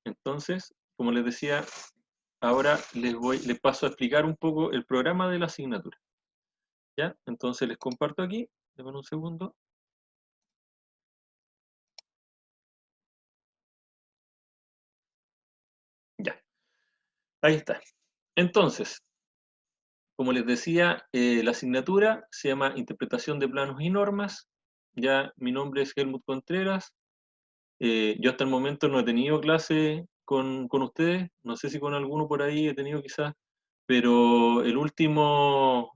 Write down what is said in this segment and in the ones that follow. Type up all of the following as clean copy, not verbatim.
Entonces, como les decía, ahora les paso a explicar un poco el programa de la asignatura. ¿Ya? Entonces les comparto aquí, denme un segundo. Ya, ahí está. Entonces, como les decía, la asignatura se llama Interpretación de Planos y Normas. Ya, mi nombre es Helmut Contreras. Yo hasta el momento no he tenido clase con ustedes, no sé si con alguno por ahí he tenido quizás, pero el último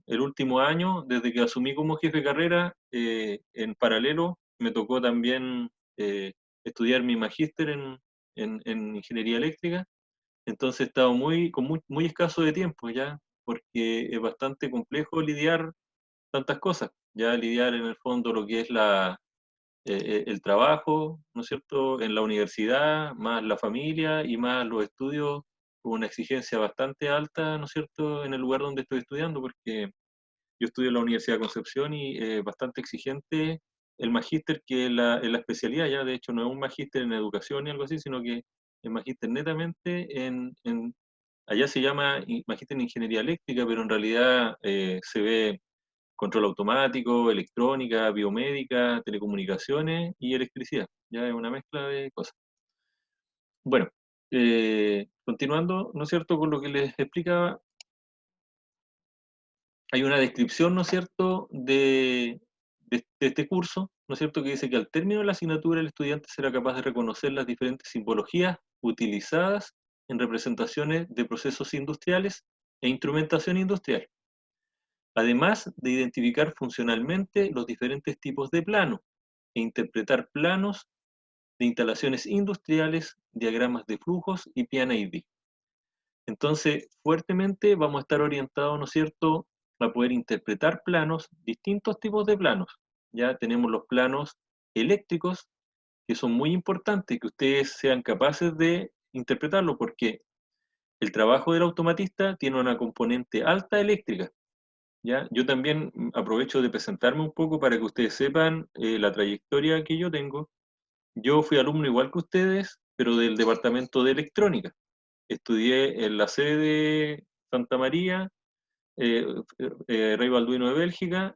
año, desde que asumí como jefe de carrera, en paralelo me tocó también estudiar mi magíster en ingeniería eléctrica. Entonces he estado muy escaso de tiempo ya, porque es bastante complejo lidiar tantas cosas, ya lidiar en el fondo lo que es el trabajo, ¿no es cierto?, en la universidad, más la familia y más los estudios, con una exigencia bastante alta, ¿no es cierto?, en el lugar donde estoy estudiando, porque yo estudio en la Universidad de Concepción y bastante exigente el magíster, que es la especialidad, ya de hecho no es un magíster en educación ni algo así, sino que es magíster netamente allá se llama magíster en ingeniería eléctrica, pero en realidad se ve control automático, electrónica, biomédica, telecomunicaciones y electricidad. Ya es una mezcla de cosas. Bueno, continuando, ¿no es cierto?, con lo que les explicaba, hay una descripción, ¿no es cierto?, de este curso, ¿no es cierto?, que dice que al término de la asignatura el estudiante será capaz de reconocer las diferentes simbologías utilizadas en representaciones de procesos industriales e instrumentación industrial, además de identificar funcionalmente los diferentes tipos de plano e interpretar planos de instalaciones industriales, diagramas de flujos y PNID. Entonces, fuertemente vamos a estar orientados, ¿no es cierto?, a poder interpretar planos, distintos tipos de planos. Ya tenemos los planos eléctricos, que son muy importantes, que ustedes sean capaces de interpretarlo, porque el trabajo del automatista tiene una componente alta eléctrica. ¿Ya? Yo también aprovecho de presentarme un poco para que ustedes sepan la trayectoria que yo tengo. Yo fui alumno igual que ustedes, pero del departamento de electrónica. Estudié en la sede de Santa María, eh, Rey Balduino de Bélgica,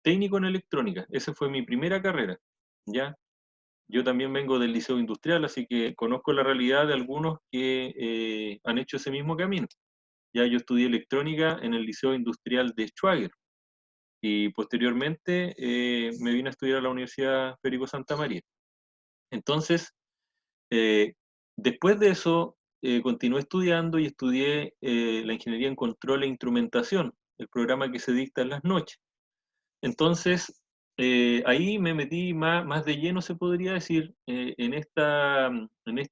técnico en electrónica. Esa fue mi primera carrera, ¿ya? Yo también vengo del liceo industrial, así que conozco la realidad de algunos que han hecho ese mismo camino. Ya yo estudié electrónica en el liceo industrial de Schwager y posteriormente me vine a estudiar a la Universidad Federico Santa María. Entonces, eh, después de eso, continué estudiando y estudié la ingeniería en control e instrumentación, el programa que se dicta en las noches. Entonces, ahí me metí más de lleno, se podría decir, en esta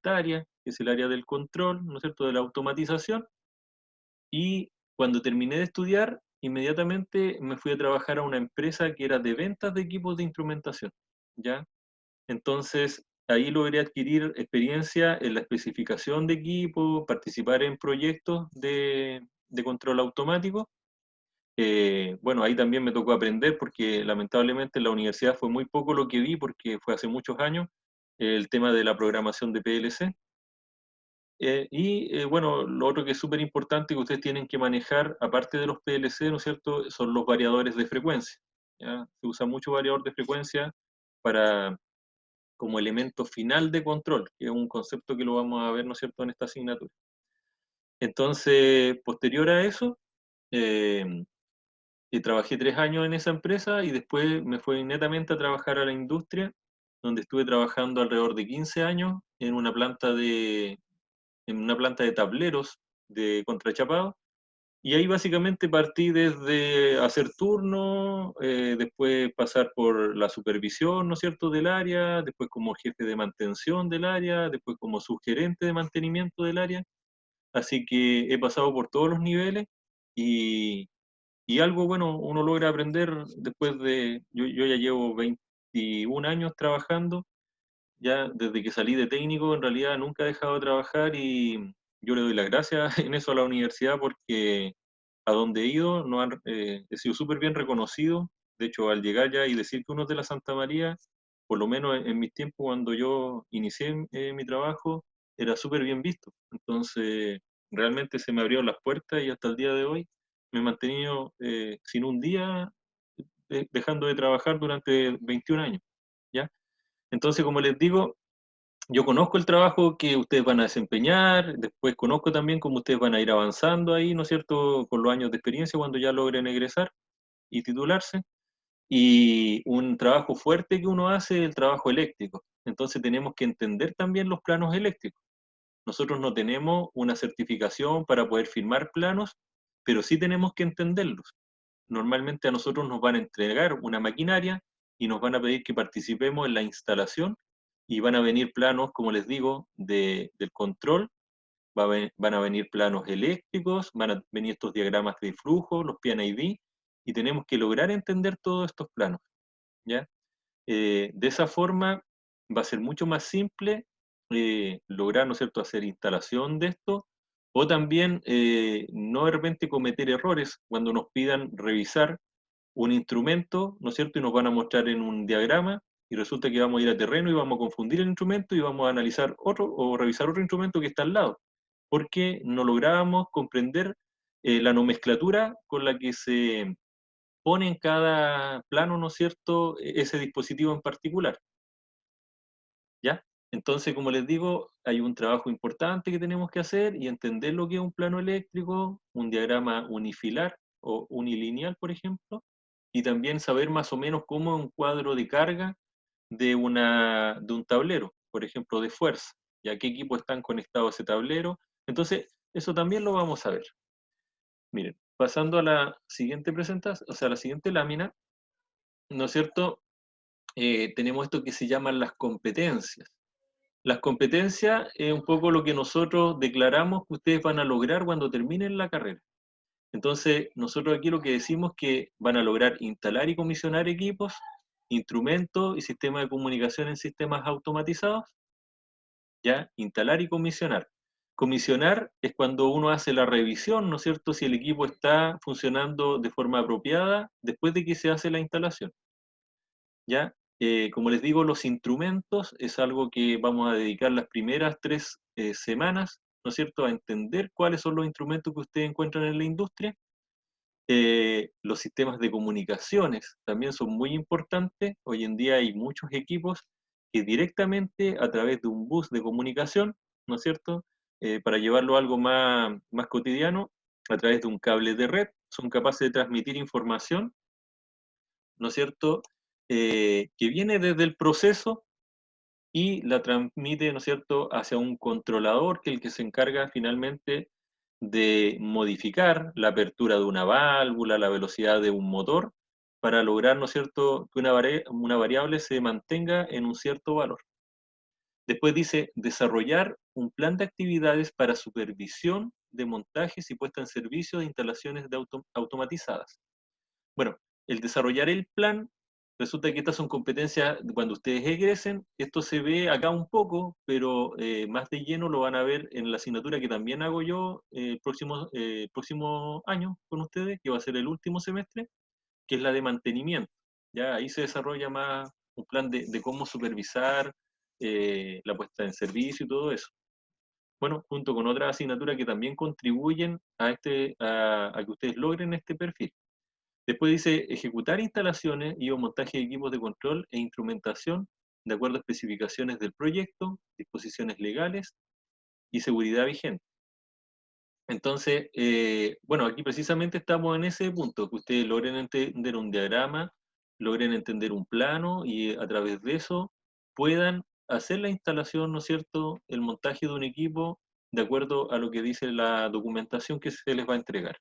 área, que es el área del control, ¿no es cierto?, de la automatización. Y cuando terminé de estudiar, inmediatamente me fui a trabajar a una empresa que era de ventas de equipos de instrumentación, ¿ya? Entonces, ahí logré adquirir experiencia en la especificación de equipo, participar en proyectos de control automático. Bueno, ahí también me tocó aprender porque lamentablemente en la universidad fue muy poco lo que vi porque fue hace muchos años el tema de la programación de PLC. Bueno, lo otro que es súper importante que ustedes tienen que manejar, aparte de los PLC, ¿no es cierto?, son los variadores de frecuencia. ¿Ya? Se usa mucho variador de frecuencia para, como elemento final de control, que es un concepto que lo vamos a ver, ¿no es cierto?, en esta asignatura. Entonces, posterior a eso, eh, trabajé 3 años en esa empresa y después me fui netamente a trabajar a la industria, donde estuve trabajando alrededor de 15 años en una planta de tableros de contrachapado. Y ahí básicamente partí desde hacer turno, después pasar por la supervisión, ¿no es cierto?, del área, después como jefe de mantención del área, después como subgerente de mantenimiento del área. Así que he pasado por todos los niveles y, y algo bueno uno logra aprender después yo ya llevo 21 años trabajando, ya desde que salí de técnico, en realidad nunca he dejado de trabajar y yo le doy las gracias en eso a la universidad porque a donde he ido no he sido súper bien reconocido. De hecho, al llegar ya y decir que uno es de la Santa María, por lo menos en mis tiempos cuando yo inicié mi trabajo, era súper bien visto. Entonces, realmente se me abrieron las puertas y hasta el día de hoy me he mantenido sin un día dejando de trabajar durante 21 años, ¿ya? Entonces, como les digo, yo conozco el trabajo que ustedes van a desempeñar, después conozco también cómo ustedes van a ir avanzando ahí, ¿no es cierto?, con los años de experiencia cuando ya logren egresar y titularse. Y un trabajo fuerte que uno hace es el trabajo eléctrico. Entonces tenemos que entender también los planos eléctricos. Nosotros no tenemos una certificación para poder firmar planos, pero sí tenemos que entenderlos. Normalmente a nosotros nos van a entregar una maquinaria y nos van a pedir que participemos en la instalación y van a venir planos, como les digo, del control, van a venir planos eléctricos, van a venir estos diagramas de flujo, los PNID, y tenemos que lograr entender todos estos planos, ¿ya? De esa forma va a ser mucho más simple lograr, ¿no es cierto?, hacer instalación de esto, o también no de repente cometer errores cuando nos pidan revisar un instrumento, ¿no es cierto?, y nos van a mostrar en un diagrama, y resulta que vamos a ir a terreno y vamos a confundir el instrumento y vamos a analizar otro o revisar otro instrumento que está al lado, porque no lográbamos comprender la nomenclatura con la que se pone en cada plano, ¿no es cierto?, ese dispositivo en particular, ¿ya? Entonces, como les digo, hay un trabajo importante que tenemos que hacer y entender lo que es un plano eléctrico, un diagrama unifilar o unilineal, por ejemplo, y también saber más o menos cómo es un cuadro de carga de un tablero, por ejemplo, de fuerza, y a qué equipo están conectados ese tablero. Entonces, eso también lo vamos a ver. Miren, pasando a la siguiente presentación, o sea, a la siguiente lámina, ¿no es cierto? Tenemos esto que se llaman las competencias. Las competencias es un poco lo que nosotros declaramos que ustedes van a lograr cuando terminen la carrera. Entonces, nosotros aquí lo que decimos es que van a lograr instalar y comisionar equipos, instrumentos y sistemas de comunicación en sistemas automatizados, ¿ya? Instalar y comisionar. Comisionar es cuando uno hace la revisión, ¿no es cierto?, si el equipo está funcionando de forma apropiada después de que se hace la instalación, ¿ya? Como les digo, los instrumentos es algo que vamos a dedicar las primeras 3 semanas, ¿no es cierto?, a entender cuáles son los instrumentos que ustedes encuentran en la industria. Los sistemas de comunicaciones también son muy importantes. Hoy en día hay muchos equipos que directamente a través de un bus de comunicación, ¿no es cierto?, para llevarlo a algo más cotidiano, a través de un cable de red, son capaces de transmitir información, ¿no es cierto?, que viene desde el proceso y la transmite, ¿no es cierto?, hacia un controlador que es el que se encarga finalmente de modificar la apertura de una válvula, la velocidad de un motor, para lograr, ¿no es cierto?, que una variable se mantenga en un cierto valor. Después dice, desarrollar un plan de actividades para supervisión de montajes y puesta en servicio de instalaciones automatizadas. Bueno, el desarrollar el plan, resulta que estas son competencias cuando ustedes egresen. Esto se ve acá un poco, pero más de lleno lo van a ver en la asignatura que también hago yo próximo año con ustedes, que va a ser el último semestre, que es la de mantenimiento. Ya ahí se desarrolla más un plan de cómo supervisar la puesta en servicio y todo eso. Bueno, junto con otras asignaturas que también contribuyen a que ustedes logren este perfil. Después dice ejecutar instalaciones y o montaje de equipos de control e instrumentación de acuerdo a especificaciones del proyecto, disposiciones legales y seguridad vigente. Entonces, bueno, aquí precisamente estamos en ese punto, que ustedes logren entender un diagrama, logren entender un plano y a través de eso puedan hacer la instalación, ¿no es cierto?, el montaje de un equipo de acuerdo a lo que dice la documentación que se les va a entregar.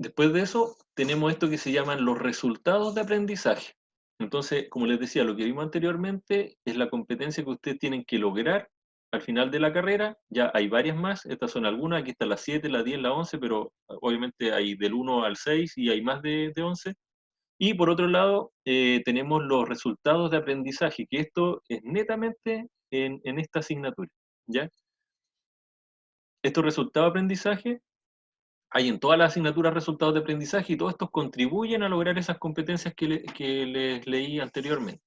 Después de eso, tenemos esto que se llaman los resultados de aprendizaje. Entonces, como les decía, lo que vimos anteriormente es la competencia que ustedes tienen que lograr al final de la carrera. Ya hay varias más, estas son algunas, aquí están las 7, las 10, las 11, pero obviamente hay del 1 al 6 y hay más de 11. Y por otro lado, tenemos los resultados de aprendizaje, que esto es netamente en esta asignatura, ¿ya? Estos resultados de aprendizaje hay en todas las asignaturas resultados de aprendizaje y todos estos contribuyen a lograr esas competencias que les leí anteriormente.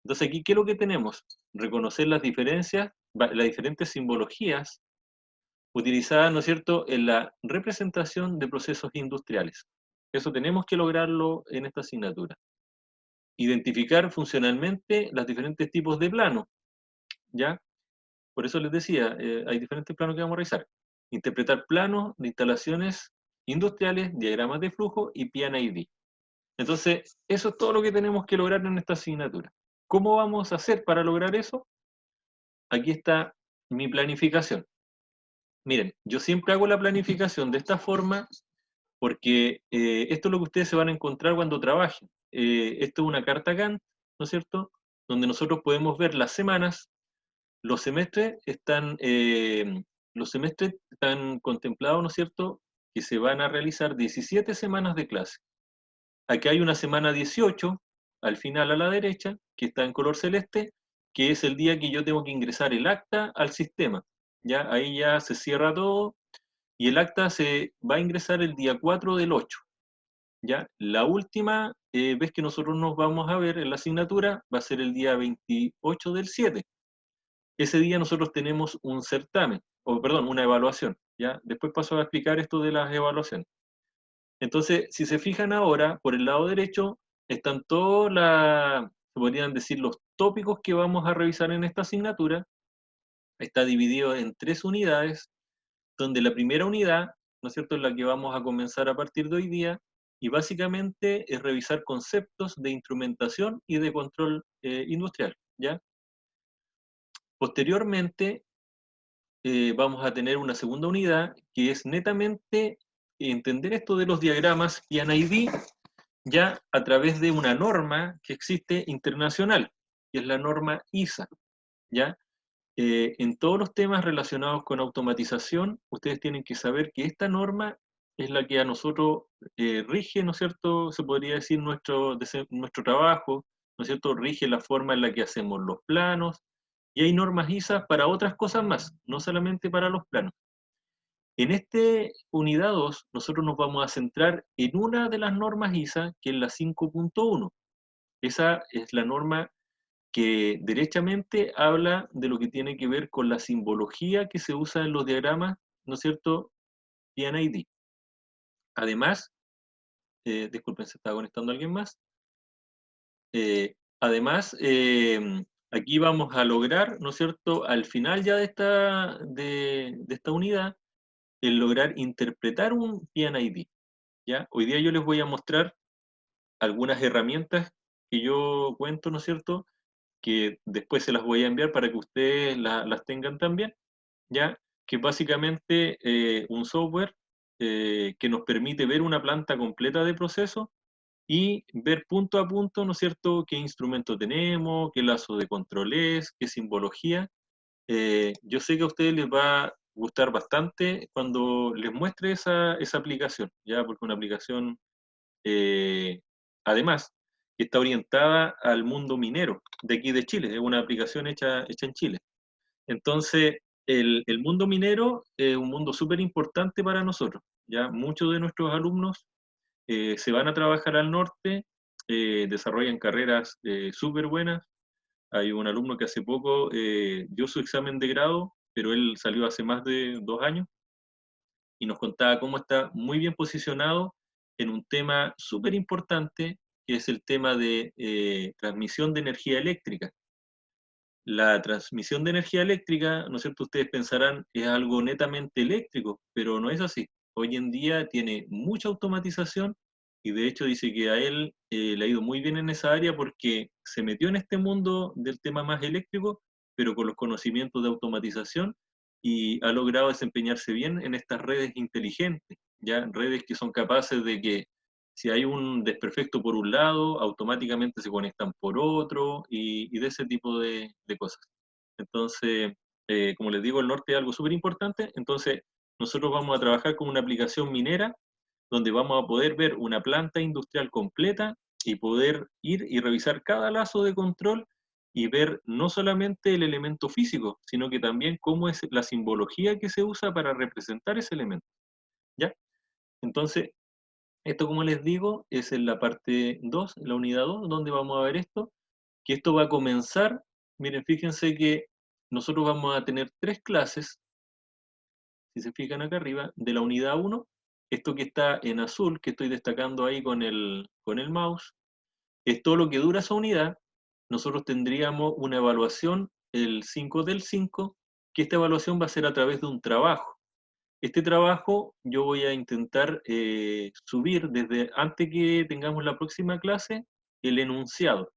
Entonces aquí, ¿qué es lo que tenemos? Reconocer las diferencias, las diferentes simbologías utilizadas, ¿no es cierto?, en la representación de procesos industriales. Eso tenemos que lograrlo en esta asignatura. Identificar funcionalmente los diferentes tipos de planos, ¿ya? Por eso les decía, hay diferentes planos que vamos a revisar. Interpretar planos de instalaciones industriales, diagramas de flujo y PNID. Entonces, eso es todo lo que tenemos que lograr en esta asignatura. ¿Cómo vamos a hacer para lograr eso? Aquí está mi planificación. Miren, yo siempre hago la planificación de esta forma porque esto es lo que ustedes se van a encontrar cuando trabajen. Esto es una carta Gantt, ¿no es cierto? Donde nosotros podemos ver las semanas. Los semestres están contemplados, ¿no es cierto?, que se van a realizar 17 semanas de clase. Aquí hay una semana 18, al final a la derecha, que está en color celeste, que es el día que yo tengo que ingresar el acta al sistema. ¿Ya? Ahí ya se cierra todo y el acta se va a ingresar el día 4 del 8. ¿Ya? La última vez que nosotros nos vamos a ver en la asignatura va a ser el día 28 del 7. Ese día nosotros tenemos un certamen, o perdón, una evaluación, ¿ya? Después paso a explicar esto de las evaluaciones. Entonces, si se fijan ahora, por el lado derecho, están todos se podrían decir, los tópicos que vamos a revisar en esta asignatura. Está dividido en 3 unidades, donde la primera unidad, ¿no es cierto?, es la que vamos a comenzar a partir de hoy día, y básicamente es revisar conceptos de instrumentación y de control industrial, ¿ya? Posteriormente, vamos a tener una segunda unidad que es netamente entender esto de los diagramas PNID ya a través de una norma que existe internacional, que es la norma ISA, ¿ya? En todos los temas relacionados con automatización, ustedes tienen que saber que esta norma es la que a nosotros rige, ¿no es cierto?, se podría decir nuestro trabajo, ¿no es cierto?, rige la forma en la que hacemos los planos, y hay normas ISA para otras cosas más, no solamente para los planos. En este unidad 2, nosotros nos vamos a centrar en una de las normas ISA, que es la 5.1. Esa es la norma que derechamente habla de lo que tiene que ver con la simbología que se usa en los diagramas, ¿no es cierto?, PNID. Además, disculpen, se estaba conectando alguien más. Además, aquí vamos a lograr, ¿no es cierto?, al final ya de esta unidad, el lograr interpretar un PNID, ¿ya? Hoy día yo les voy a mostrar algunas herramientas que yo cuento, ¿no es cierto?, que después se las voy a enviar para que ustedes las tengan también, ¿ya? Que es básicamente un software que nos permite ver una planta completa de proceso y ver punto a punto, ¿no es cierto?, qué instrumento tenemos, qué lazo de control es, qué simbología. Yo sé que a ustedes les va a gustar bastante cuando les muestre esa aplicación, ¿ya? Porque una aplicación, eh, además, que está orientada al mundo minero de aquí de Chile, es una aplicación hecha en Chile. Entonces, el mundo minero es un mundo súper importante para nosotros, ¿ya? Muchos de nuestros alumnos se van a trabajar al norte, desarrollan carreras súper buenas. Hay un alumno que hace poco dio su examen de grado, pero él salió hace más de 2 años y nos contaba cómo está muy bien posicionado en un tema súper importante, que es el tema de transmisión de energía eléctrica. La transmisión de energía eléctrica, ¿no es cierto? Ustedes pensarán es algo netamente eléctrico, pero no es así. Hoy en día tiene mucha automatización y de hecho dice que a él le ha ido muy bien en esa área porque se metió en este mundo del tema más eléctrico, pero con los conocimientos de automatización y ha logrado desempeñarse bien en estas redes inteligentes, ya redes que son capaces de que si hay un desperfecto por un lado, automáticamente se conectan por otro y de ese tipo de cosas. Entonces, como les digo, el norte es algo súper importante, entonces nosotros vamos a trabajar con una aplicación minera donde vamos a poder ver una planta industrial completa y poder ir y revisar cada lazo de control y ver no solamente el elemento físico, sino que también cómo es la simbología que se usa para representar ese elemento, ¿ya? Entonces, esto, como les digo, es en la parte 2, la unidad 2, donde vamos a ver esto, que esto va a comenzar, miren, fíjense que nosotros vamos a tener 3 clases, si se fijan acá arriba, de la unidad 1, esto que está en azul, que estoy destacando ahí con el mouse, es todo lo que dura esa unidad. Nosotros tendríamos una evaluación el 5 del 5, que esta evaluación va a ser a través de un trabajo. Este trabajo yo voy a intentar subir desde antes que tengamos la próxima clase el enunciado.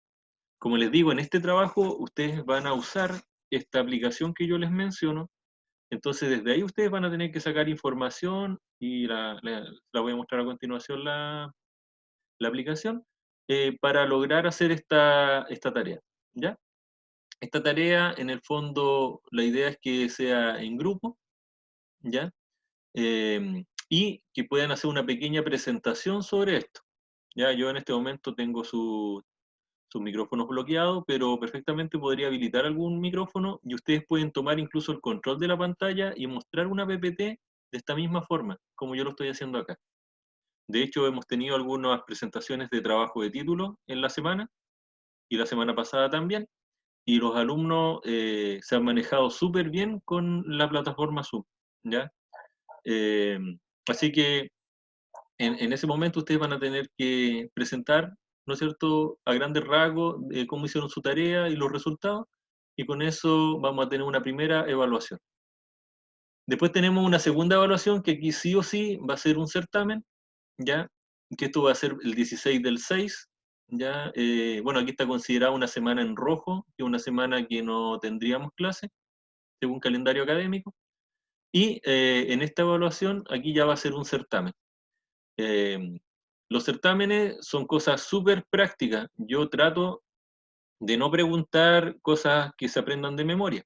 Como les digo, en este trabajo ustedes van a usar esta aplicación que yo les menciono. Entonces desde ahí ustedes van a tener que sacar información y la voy a mostrar a continuación la aplicación para lograr hacer esta tarea. ¿Ya? Esta tarea, en el fondo, la idea es que sea en grupo, ¿ya? Y que puedan hacer una pequeña presentación sobre esto. Ya, yo en este momento tengo sus micrófonos bloqueados, pero perfectamente podría habilitar algún micrófono y ustedes pueden tomar incluso el control de la pantalla y mostrar una PPT de esta misma forma, como yo lo estoy haciendo acá. De hecho, hemos tenido algunas presentaciones de trabajo de título en la semana y la semana pasada también, y los alumnos se han manejado súper bien con la plataforma Zoom, ¿ya? Eh, Así que en ese momento ustedes van a tener que presentar, ¿no es cierto?, a grandes rasgos cómo hicieron su tarea y los resultados, y con eso vamos a tener una primera evaluación. Después tenemos una segunda evaluación que aquí sí o sí va a ser un certamen, ¿ya? Que esto va a ser el 16 del 6, ¿ya? Bueno, aquí está considerada una semana en rojo, que es una semana que no tendríamos clase, según calendario académico, y en esta evaluación aquí ya va a ser un certamen. Los certámenes son cosas súper prácticas. Yo trato de no preguntar cosas que se aprendan de memoria,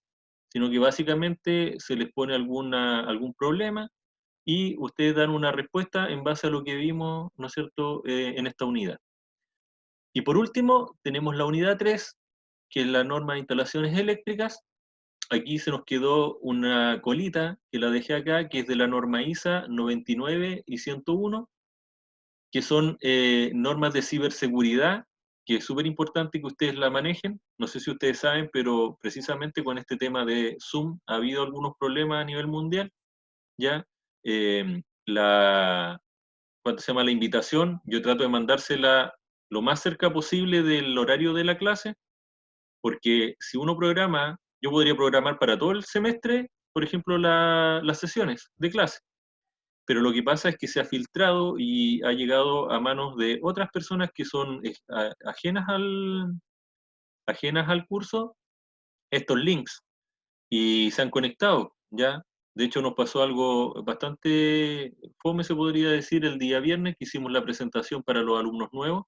sino que básicamente se les pone algún problema y ustedes dan una respuesta en base a lo que vimos, ¿no es cierto?, en esta unidad. Y por último, tenemos la unidad 3, que es la norma de instalaciones eléctricas. Aquí se nos quedó una colita que la dejé acá, que es de la norma ISA 99 y 101, que son normas de ciberseguridad, que es súper importante que ustedes la manejen. No sé si ustedes saben, pero precisamente con este tema de Zoom ha habido algunos problemas a nivel mundial, ¿ya? Eh, la, ¿Cuánto se llama? La invitación, yo trato de mandársela lo más cerca posible del horario de la clase, porque si uno programa, yo podría programar para todo el semestre, por ejemplo, las sesiones de clase, pero lo que pasa es que se ha filtrado y ha llegado a manos de otras personas que son ajenas al curso, estos links, y se han conectado, ¿ya? De hecho, nos pasó algo bastante fome, se podría decir, el día viernes, que hicimos la presentación para los alumnos nuevos,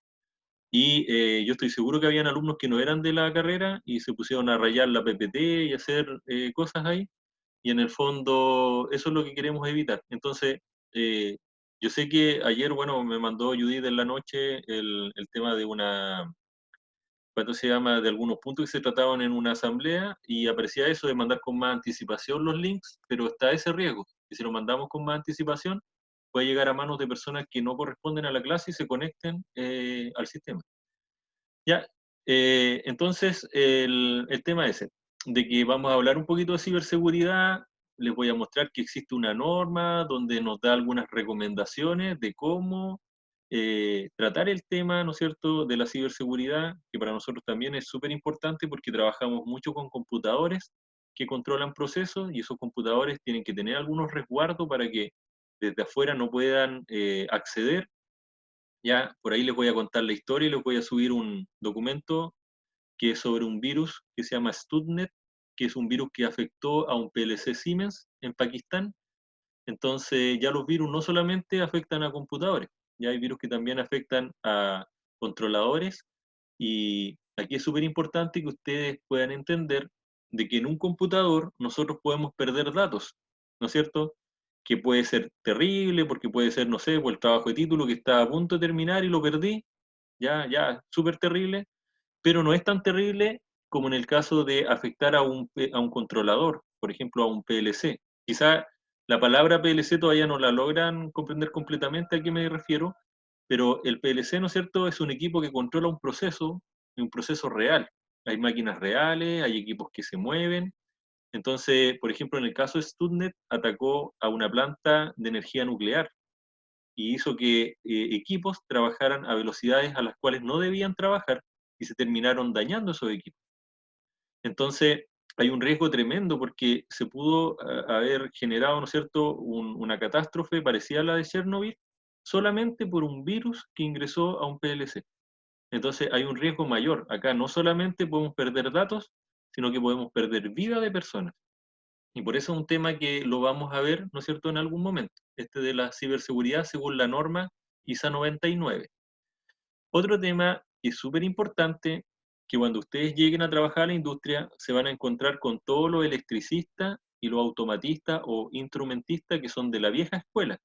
y yo estoy seguro que habían alumnos que no eran de la carrera y se pusieron a rayar la PPT y hacer cosas ahí, y en el fondo eso es lo que queremos evitar. Entonces, eh, yo sé que ayer, bueno, me mandó Judith en la noche el tema de ¿cuánto se llama?, de algunos puntos que se trataban en una asamblea, y aparecía eso de mandar con más anticipación los links, pero está ese riesgo, que si lo mandamos con más anticipación, puede llegar a manos de personas que no corresponden a la clase y se conecten al sistema. Ya, entonces el tema es ese, de que vamos a hablar un poquito de ciberseguridad, les voy a mostrar que existe una norma donde nos da algunas recomendaciones de cómo tratar el tema, ¿no es cierto?, de la ciberseguridad, que para nosotros también es súper importante porque trabajamos mucho con computadores que controlan procesos y esos computadores tienen que tener algunos resguardos para que desde afuera no puedan acceder. Ya por ahí les voy a contar la historia y les voy a subir un documento que es sobre un virus que se llama Stuxnet, que es un virus que afectó a un PLC Siemens en Pakistán. Entonces ya los virus no solamente afectan a computadores, ya hay virus que también afectan a controladores, y aquí es súper importante que ustedes puedan entender de que en un computador nosotros podemos perder datos, ¿no es cierto? Que puede ser terrible, porque puede ser, no sé, por el trabajo de título que está a punto de terminar y lo perdí, ya, súper terrible, pero no es tan terrible como en el caso de afectar a un controlador, por ejemplo, a un PLC. Quizá la palabra PLC todavía no la logran comprender completamente a qué me refiero, pero el PLC, ¿no es cierto?, es un equipo que controla un proceso real. hay máquinas reales, hay equipos que se mueven. Entonces, por ejemplo, en el caso de Stuxnet, atacó a una planta de energía nuclear y hizo que equipos trabajaran a velocidades a las cuales no debían trabajar y se terminaron dañando esos equipos. Entonces, hay un riesgo tremendo porque se pudo haber generado, ¿no es cierto?, una catástrofe parecida a la de Chernobyl solamente por un virus que ingresó a un PLC. Entonces, hay un riesgo mayor. Acá no solamente podemos perder datos, sino que podemos perder vida de personas. Y por eso es un tema que lo vamos a ver, ¿no es cierto?, en algún momento, este de la ciberseguridad según la norma ISA 99. Otro tema que es súper importante, que cuando ustedes lleguen a trabajar a la industria, se van a encontrar con todos los electricistas y los automatistas o instrumentistas que son de la vieja escuela,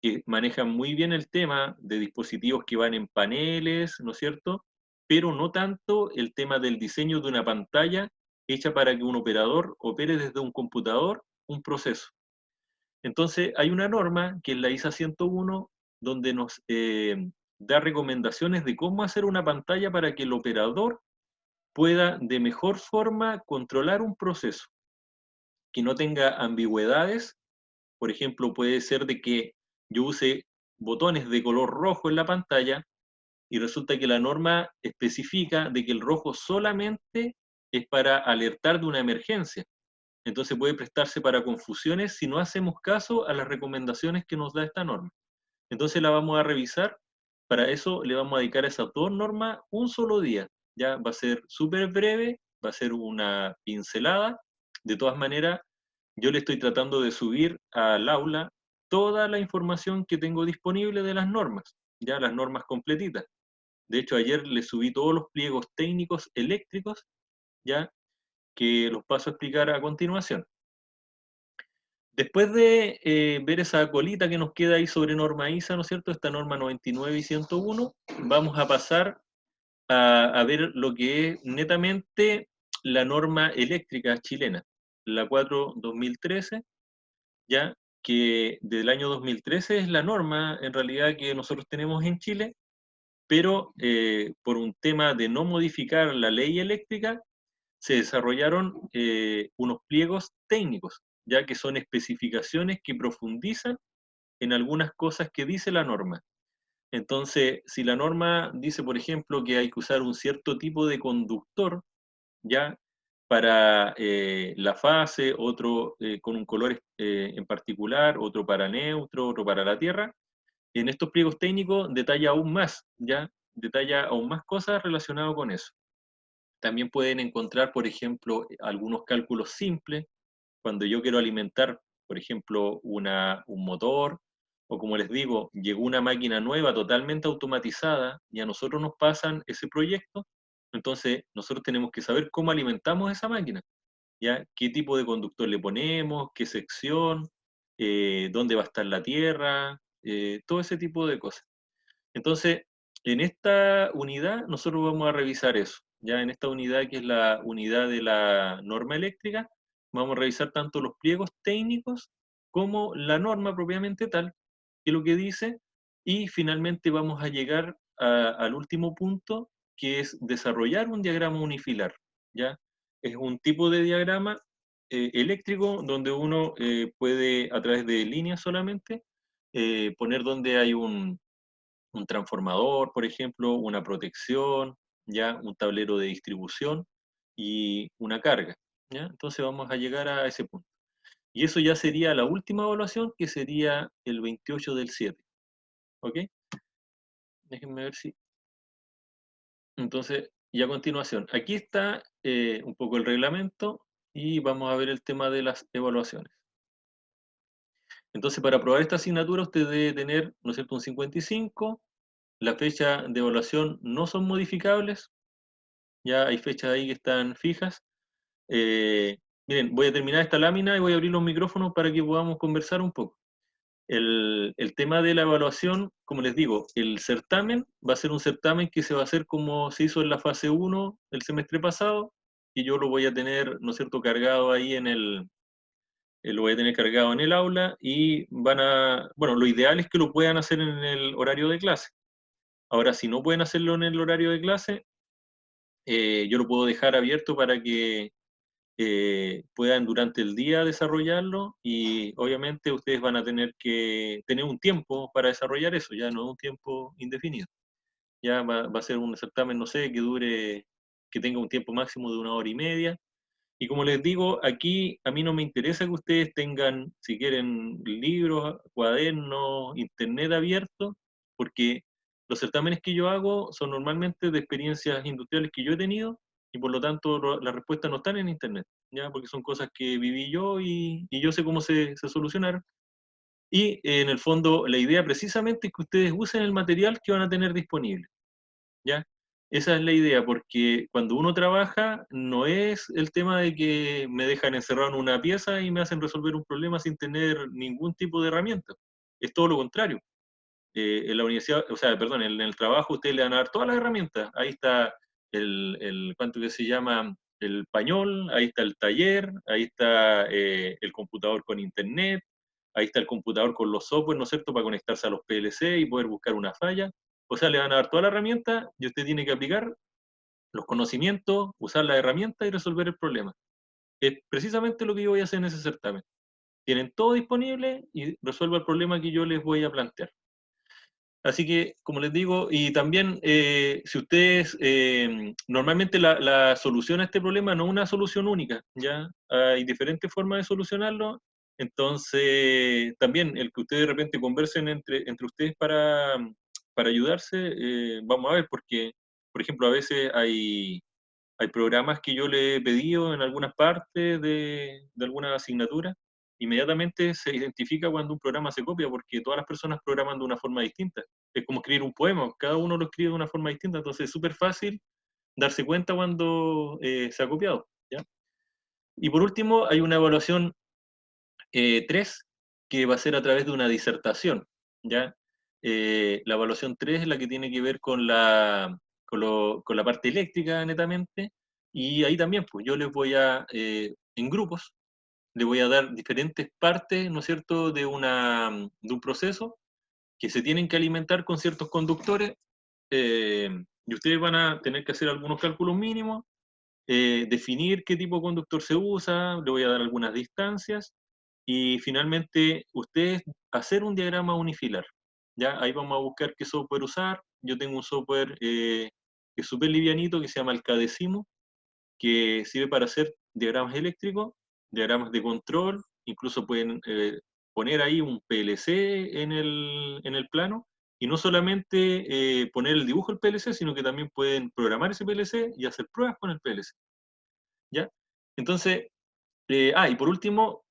que manejan muy bien el tema de dispositivos que van en paneles, ¿no es cierto? Pero no tanto el tema del diseño de una pantalla hecha para que un operador opere desde un computador un proceso. Entonces, hay una norma que es la ISA 101, donde nos da recomendaciones de cómo hacer una pantalla para que el operador pueda de mejor forma controlar un proceso, que no tenga ambigüedades. Por ejemplo, puede ser de que yo use botones de color rojo en la pantalla y resulta que la norma especifica de que el rojo solamente es para alertar de una emergencia. Entonces puede prestarse para confusiones si no hacemos caso a las recomendaciones que nos da esta norma. Entonces la vamos a revisar. Para eso le vamos a dedicar a esas dos normas un solo día. Ya va a ser súper breve, va a ser una pincelada. De todas maneras, yo le estoy tratando de subir al aula toda la información que tengo disponible de las normas, ya las normas completitas. De hecho, ayer le subí todos los pliegos técnicos eléctricos, ya que los paso a explicar a continuación. Después de ver esa colita que nos queda ahí sobre norma ISA, ¿no es cierto? Esta norma 99 y 101, vamos a pasar a ver lo que es netamente la norma eléctrica chilena, la 4-2013, ya que del año 2013 es la norma en realidad que nosotros tenemos en Chile, pero por un tema de no modificar la ley eléctrica, se desarrollaron unos pliegos técnicos, ya que son especificaciones que profundizan en algunas cosas que dice la norma. Entonces, si la norma dice, por ejemplo, que hay que usar un cierto tipo de conductor, ya para la fase, otro con un color en particular, otro para neutro, otro para la tierra, en estos pliegos técnicos detalla aún más, ya detalla aún más cosas relacionadas con eso. También pueden encontrar, por ejemplo, algunos cálculos simples, cuando yo quiero alimentar, por ejemplo, un motor, o como les digo, llegó una máquina nueva totalmente automatizada y a nosotros nos pasan ese proyecto, entonces nosotros tenemos que saber cómo alimentamos esa máquina, ¿ya? ¿Qué tipo de conductor le ponemos? ¿Qué sección? ¿Dónde va a estar la tierra? Todo ese tipo de cosas. Entonces, en esta unidad nosotros vamos a revisar eso. Ya en esta unidad, que es la unidad de la norma eléctrica, vamos a revisar tanto los pliegos técnicos como la norma propiamente tal, que es lo que dice, y finalmente vamos a llegar al último punto, que es desarrollar un diagrama unifilar. ¿Ya? Es un tipo de diagrama eléctrico donde uno puede, a través de líneas solamente, poner donde hay un transformador, por ejemplo, una protección, ya un tablero de distribución y una carga. ¿Ya? Entonces vamos a llegar a ese punto. Y eso ya sería la última evaluación, que sería el 28 del 7. ¿Ok? Déjenme ver si... Entonces, y a continuación, aquí está un poco el reglamento y vamos a ver el tema de las evaluaciones. Entonces, para aprobar esta asignatura usted debe tener, ¿no es cierto?, un 55. La fecha de evaluación no son modificables, ya hay fechas ahí que están fijas. Miren, voy a terminar esta lámina y voy a abrir los micrófonos para que podamos conversar un poco. El tema de la evaluación, como les digo, el certamen va a ser un certamen que se va a hacer como se hizo en la fase 1 del semestre pasado, y yo lo voy a tener, ¿no es cierto?, cargado ahí lo voy a tener cargado en el aula, y bueno, lo ideal es que lo puedan hacer en el horario de clase. Ahora, si no pueden hacerlo en el horario de clase, yo lo puedo dejar abierto para que puedan durante el día desarrollarlo y obviamente ustedes van a tener que tener un tiempo para desarrollar eso, ya no es un tiempo indefinido. Ya va a ser un certamen, no sé, que tenga un tiempo máximo de 1 hora y media. Y como les digo, aquí a mí no me interesa que ustedes tengan, si quieren, libros, cuadernos, internet abierto, porque los certámenes que yo hago son normalmente de experiencias industriales que yo he tenido y por lo tanto las respuestas no están en internet, ¿ya? Porque son cosas que viví yo y yo sé cómo se solucionaron. Y en el fondo la idea precisamente es que ustedes usen el material que van a tener disponible, ¿ya? Esa es la idea, porque cuando uno trabaja, no es el tema de que me dejan encerrado en una pieza y me hacen resolver un problema sin tener ningún tipo de herramienta. Es todo lo contrario. En la universidad, o sea, perdón, en el trabajo ustedes le van a dar todas las herramientas. Ahí está ¿cuánto que se llama? El pañol, ahí está el taller, ahí está el computador con internet, ahí está el computador con los software, ¿no es cierto?, para conectarse a los PLC y poder buscar una falla. O sea, le van a dar toda la herramienta y usted tiene que aplicar los conocimientos, usar la herramienta y resolver el problema. Es precisamente lo que yo voy a hacer en ese certamen. Tienen todo disponible y resuelva el problema que yo les voy a plantear. Así que, como les digo, y también si ustedes, normalmente la solución a este problema no es una solución única, ¿ya? Hay diferentes formas de solucionarlo, entonces también el que ustedes de repente conversen entre ustedes para ayudarse, vamos a ver, porque, por ejemplo, a veces hay programas que yo le he pedido en algunas partes de alguna asignatura, inmediatamente se identifica cuando un programa se copia, porque todas las personas programan de una forma distinta. Es como escribir un poema, cada uno lo escribe de una forma distinta, entonces es súper fácil darse cuenta cuando se ha copiado, ¿ya? Y por último, hay una evaluación 3 que va a ser a través de una disertación, ¿ya? La evaluación 3 es la que tiene que ver con la parte eléctrica netamente, y ahí también, pues yo les voy en grupos, les voy a dar diferentes partes, ¿no es cierto?, de un proceso que se tienen que alimentar con ciertos conductores, y ustedes van a tener que hacer algunos cálculos mínimos, definir qué tipo de conductor se usa, le voy a dar algunas distancias, y finalmente ustedes hacer un diagrama unifilar. ¿Ya? Ahí vamos a buscar qué software usar. Yo tengo un software que es súper livianito que se llama el Cadecimu, que sirve para hacer diagramas eléctricos, diagramas de control, incluso pueden poner ahí un PLC en el plano, y no solamente poner el dibujo del PLC, sino que también pueden programar ese PLC y hacer pruebas con el PLC. ¿Ya? Entonces, y por último,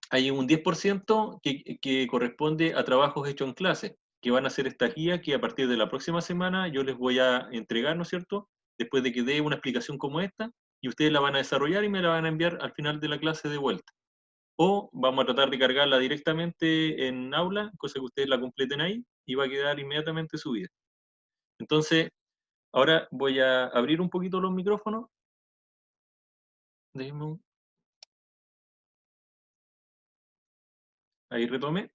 hay un 10% que corresponde a trabajos hechos en clase, que van a ser esta guía que a partir de la próxima semana yo les voy a entregar, ¿no es cierto? Después de que dé una explicación como esta, y ustedes la van a desarrollar y me la van a enviar al final de la clase de vuelta. O vamos a tratar de cargarla directamente en aula, cosa que ustedes la completen ahí, y va a quedar inmediatamente subida. Entonces, ahora voy a abrir un poquito los micrófonos. Ahí retomé.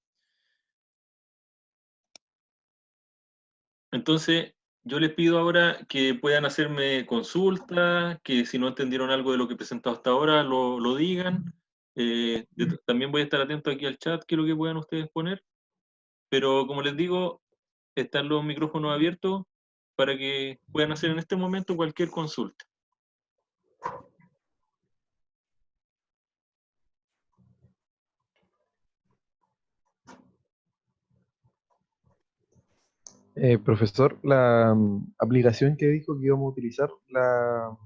Entonces, yo les pido ahora que puedan hacerme consultas, que si no entendieron algo de lo que he presentado hasta ahora, lo digan. También voy a estar atento aquí al chat, que es lo que puedan ustedes poner. Pero como les digo, están los micrófonos abiertos para que puedan hacer en este momento cualquier consulta. Profesor, la aplicación que dijo que íbamos a utilizar, ¿va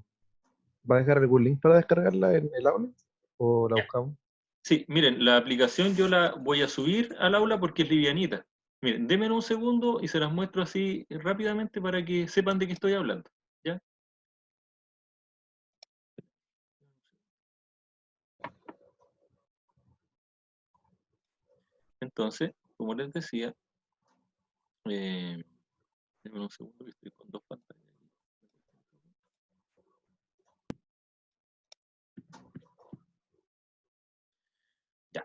a dejar algún link para descargarla en el aula? ¿O la buscamos? Sí, miren, la aplicación yo la voy a subir al aula porque es livianita. Miren, denme un segundo y se las muestro así rápidamente para que sepan de qué estoy hablando. ¿Ya? Entonces, como les decía, denme un segundo que estoy con dos pantallas. Ya,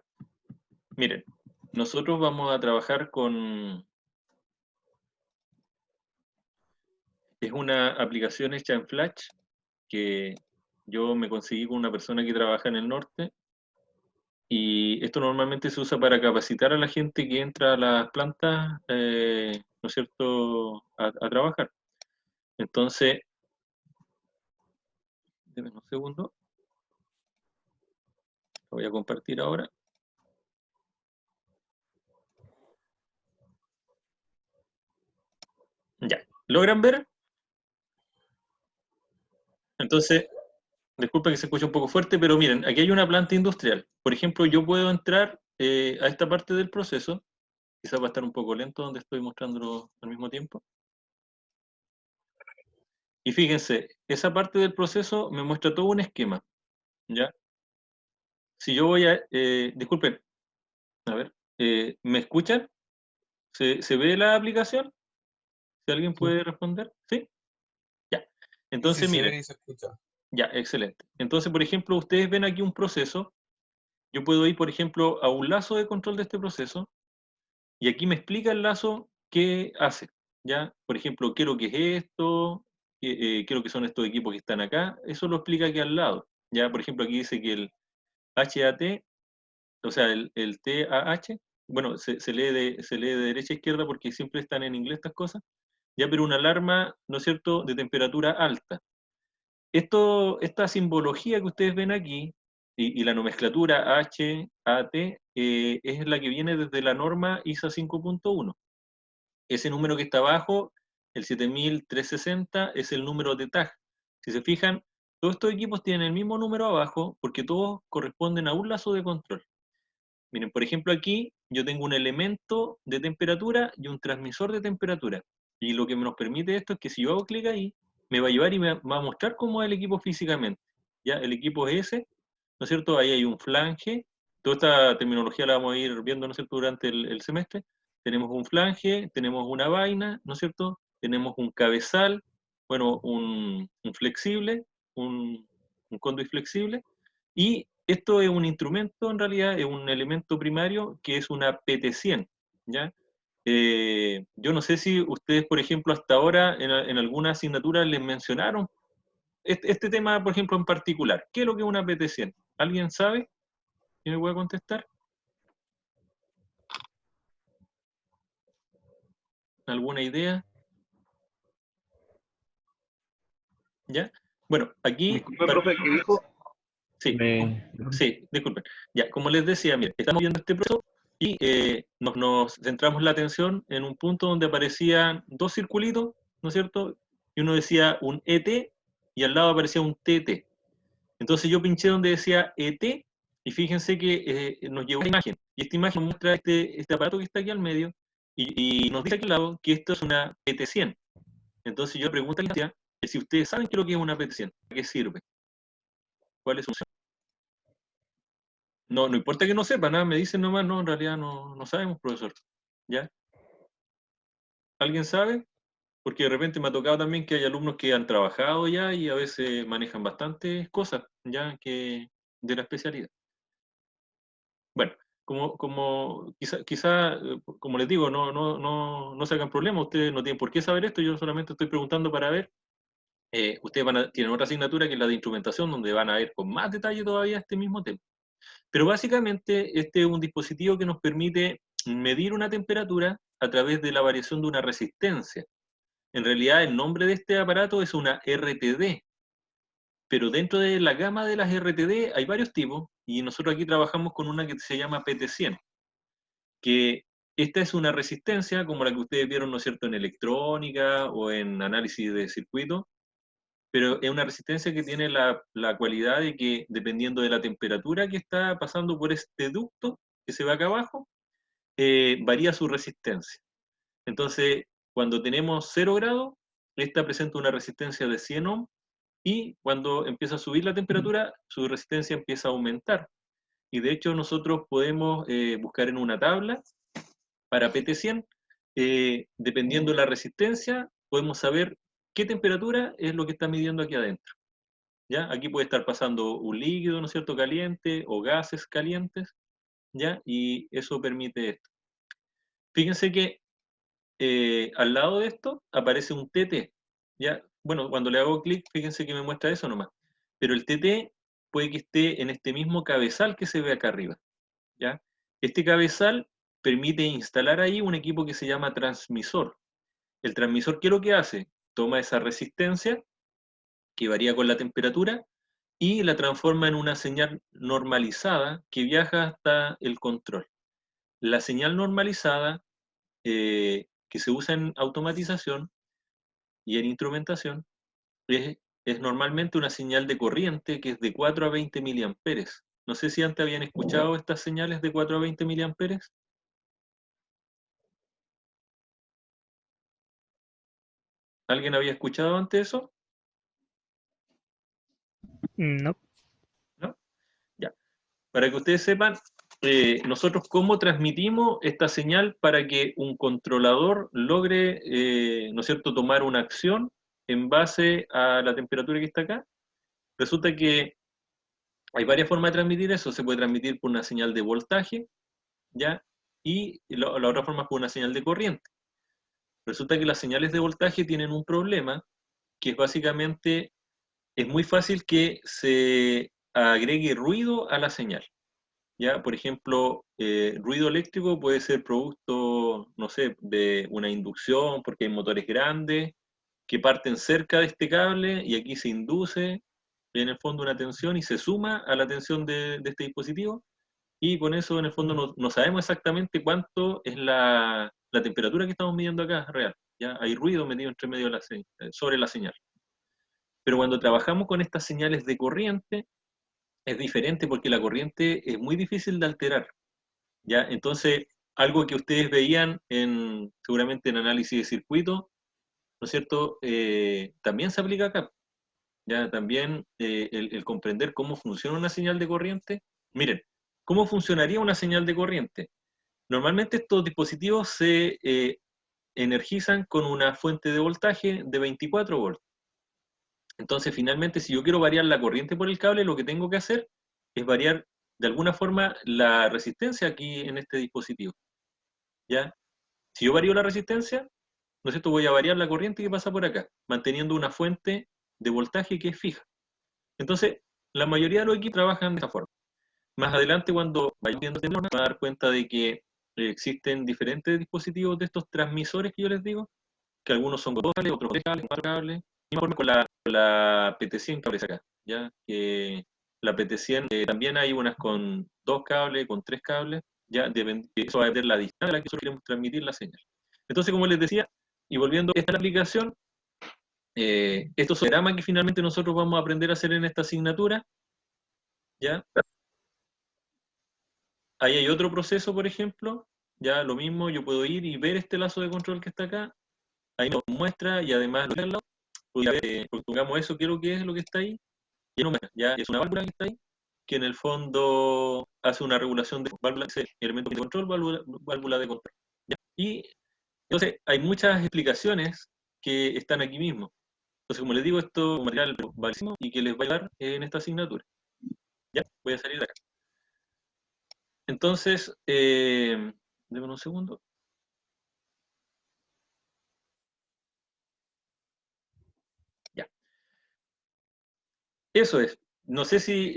miren, nosotros vamos a trabajar con Es una aplicación hecha en Flash que yo me conseguí con una persona que trabaja en el norte, y esto normalmente se usa para capacitar a la gente que entra a las plantas, ¿no es cierto?, a trabajar. Entonces, denme un segundo, lo voy a compartir ahora. Ya, ¿logran ver? Entonces, disculpen que se escuche un poco fuerte, pero miren, aquí hay una planta industrial. Por ejemplo, yo puedo entrar a esta parte del proceso, quizás va a estar un poco lento donde estoy mostrándolo al mismo tiempo. Y fíjense, esa parte del proceso me muestra todo un esquema, ¿ya? Si yo voy a, disculpen, a ver, ¿me escuchan? ¿Se ve la aplicación? Si alguien Sí. puede responder, ¿sí? Ya. Sí, Entonces, se miren, ve y se escucha. ya, excelente. Entonces, por ejemplo, ustedes ven aquí un proceso. Yo puedo ir, por ejemplo, a un lazo de control de este proceso, y aquí me explica el lazo qué hace, ¿ya? Por ejemplo, qué es lo que es esto, qué es lo que son estos equipos que están acá, eso lo explica aquí al lado, ¿ya? Por ejemplo, aquí dice que el HAT, o sea, el TAH, bueno, se lee de derecha a izquierda porque siempre están en inglés estas cosas, ya, pero una alarma, ¿no es cierto?, de temperatura alta. Esta simbología que ustedes ven aquí, y la nomenclatura HAT, es la que viene desde la norma ISA 5.1. Ese número que está abajo, el 7360, es el número de tag. Si se fijan, todos estos equipos tienen el mismo número abajo porque todos corresponden a un lazo de control. Miren, por ejemplo, aquí yo tengo un elemento de temperatura y un transmisor de temperatura. Y lo que nos permite esto es que si yo hago clic ahí, me va a llevar y me va a mostrar cómo es el equipo físicamente. ¿Ya? El equipo es ese, ¿no es cierto? Ahí hay un flange. Toda esta terminología la vamos a ir viendo, ¿no es cierto?, durante el semestre. Tenemos un flange, tenemos una vaina, ¿no es cierto? Tenemos un cabezal, bueno, un flexible, un conduit flexible, y esto es un instrumento, en realidad, es un elemento primario que es una PT100, ¿ya? Yo no sé si ustedes, por ejemplo, hasta ahora en alguna asignatura les mencionaron este tema, por ejemplo, en particular. ¿Qué es lo que es una PT100? ¿Alguien sabe? ¿Quién me puede contestar? ¿Alguna idea? ¿Ya? Bueno, aquí... Disculpe, profe, ¿qué dijo? Sí, sí, disculpen. Ya, como les decía, mire, estamos viendo este proceso y nos centramos la atención en un punto donde aparecían dos circulitos, ¿no es cierto? Y uno decía un ET y al lado aparecía un TT. Entonces yo pinché donde decía ET y fíjense que nos llegó una imagen. Y esta imagen muestra este aparato que está aquí al medio y nos dice aquí al lado que esto es una PT100. Entonces yo pregunto a la universidad que si ustedes saben qué es lo que es una PT100, ¿para qué sirve? ¿Cuál es su función? No, no importa que no sepa, nada, me dicen nomás, no, en realidad no sabemos, profesor. ¿Ya? ¿Alguien sabe? Porque de repente me ha tocado también que hay alumnos que han trabajado ya y a veces manejan bastantes cosas, ya, que de la especialidad. Bueno, como les digo, no se hagan problemas, ustedes no tienen por qué saber esto, yo solamente estoy preguntando para ver. Ustedes tienen otra asignatura que es la de instrumentación, donde van a ver con más detalle todavía este mismo tema. Pero básicamente este es un dispositivo que nos permite medir una temperatura a través de la variación de una resistencia. En realidad el nombre de este aparato es una RTD, pero dentro de la gama de las RTD hay varios tipos y nosotros aquí trabajamos con una que se llama PT100, que esta es una resistencia como la que ustedes vieron, ¿no es cierto?, en electrónica o en análisis de circuito, pero es una resistencia que tiene la cualidad de que dependiendo de la temperatura que está pasando por este ducto que se ve acá abajo, varía su resistencia. Entonces, cuando tenemos 0 grados, esta presenta una resistencia de 100 ohms, y cuando empieza a subir la temperatura, su resistencia empieza a aumentar. Y de hecho nosotros podemos buscar en una tabla para PT100, dependiendo de la resistencia, podemos saber qué temperatura es lo que está midiendo aquí adentro. ¿Ya? Aquí puede estar pasando un líquido, ¿no es cierto?, caliente, o gases calientes, ¿ya? Y eso permite esto. Fíjense que al lado de esto aparece un TT, ¿ya? bueno, cuando le hago clic, fíjense que me muestra eso nomás. Pero el TT puede que esté en este mismo cabezal que se ve acá arriba, ¿ya? Este cabezal permite instalar ahí un equipo que se llama transmisor. El transmisor, ¿qué es lo que hace? Toma esa resistencia, que varía con la temperatura, y la transforma en una señal normalizada que viaja hasta el control. La señal normalizada, que se usa en automatización y en instrumentación, es normalmente una señal de corriente que es de 4 a 20 miliamperes. No sé si antes habían escuchado estas señales de 4 a 20 miliamperes. ¿Alguien había escuchado antes eso? No. ¿No? Ya. Para que ustedes sepan, nosotros cómo transmitimos esta señal para que un controlador logre, ¿no es cierto?, tomar una acción en base a la temperatura que está acá. Resulta que hay varias formas de transmitir eso. Se puede transmitir por una señal de voltaje, ¿ya? Y la otra forma es por una señal de corriente. Resulta que las señales de voltaje tienen un problema, que es básicamente, es muy fácil que se agregue ruido a la señal. ¿Ya? Por ejemplo, ruido eléctrico puede ser producto, no sé, de una inducción, porque hay motores grandes que parten cerca de este cable y aquí se induce en el fondo una tensión y se suma a la tensión de este dispositivo, y con eso en el fondo no sabemos exactamente cuánto es la temperatura que estamos midiendo acá real. ¿Ya? Hay ruido metido entre medio de sobre la señal. Pero cuando trabajamos con estas señales de corriente, es diferente porque la corriente es muy difícil de alterar. ¿Ya? Entonces, algo que ustedes veían seguramente en análisis de circuito, ¿no es cierto? También se aplica acá. ¿Ya? También el comprender cómo funciona una señal de corriente. Miren, ¿cómo funcionaría una señal de corriente? Normalmente estos dispositivos se energizan con una fuente de voltaje de 24 volts. Entonces, finalmente, si yo quiero variar la corriente por el cable, lo que tengo que hacer es variar de alguna forma la resistencia aquí en este dispositivo. ¿Ya? Si yo varío la resistencia, ¿no es cierto?, voy a variar la corriente que pasa por acá, manteniendo una fuente de voltaje que es fija. Entonces, la mayoría de los equipos trabajan de esa forma. Más adelante, cuando vayan viendo este tema, van a dar cuenta de que existen diferentes dispositivos de estos transmisores que yo les digo, que algunos son con 2 cables, otros con 3 cables, con 4 cables, y forma con la PT100 que aparece acá, ¿ya? Que la PT100 también hay unas con 2 cables, con 3 cables, ya eso va a depender de la distancia a la que nosotros queremos transmitir la señal. Entonces, como les decía, y volviendo a esta aplicación, estos son diagramas que finalmente nosotros vamos a aprender a hacer en esta asignatura, ¿ya? Ahí hay otro proceso, por ejemplo, ya lo mismo, yo puedo ir y ver este lazo de control que está acá, ahí nos muestra, y además pongamos eso, ¿qué es lo que está ahí? Y no, ya es una válvula que está ahí, que en el fondo hace una regulación de válvula, elemento de control, válvula de control. ¿Ya? Y entonces hay muchas explicaciones que están aquí mismo. Entonces, como les digo, esto es un material valioso y que les va a ayudar en esta asignatura. Ya, voy a salir de acá. Entonces, déme un segundo. Ya. Eso es. No sé si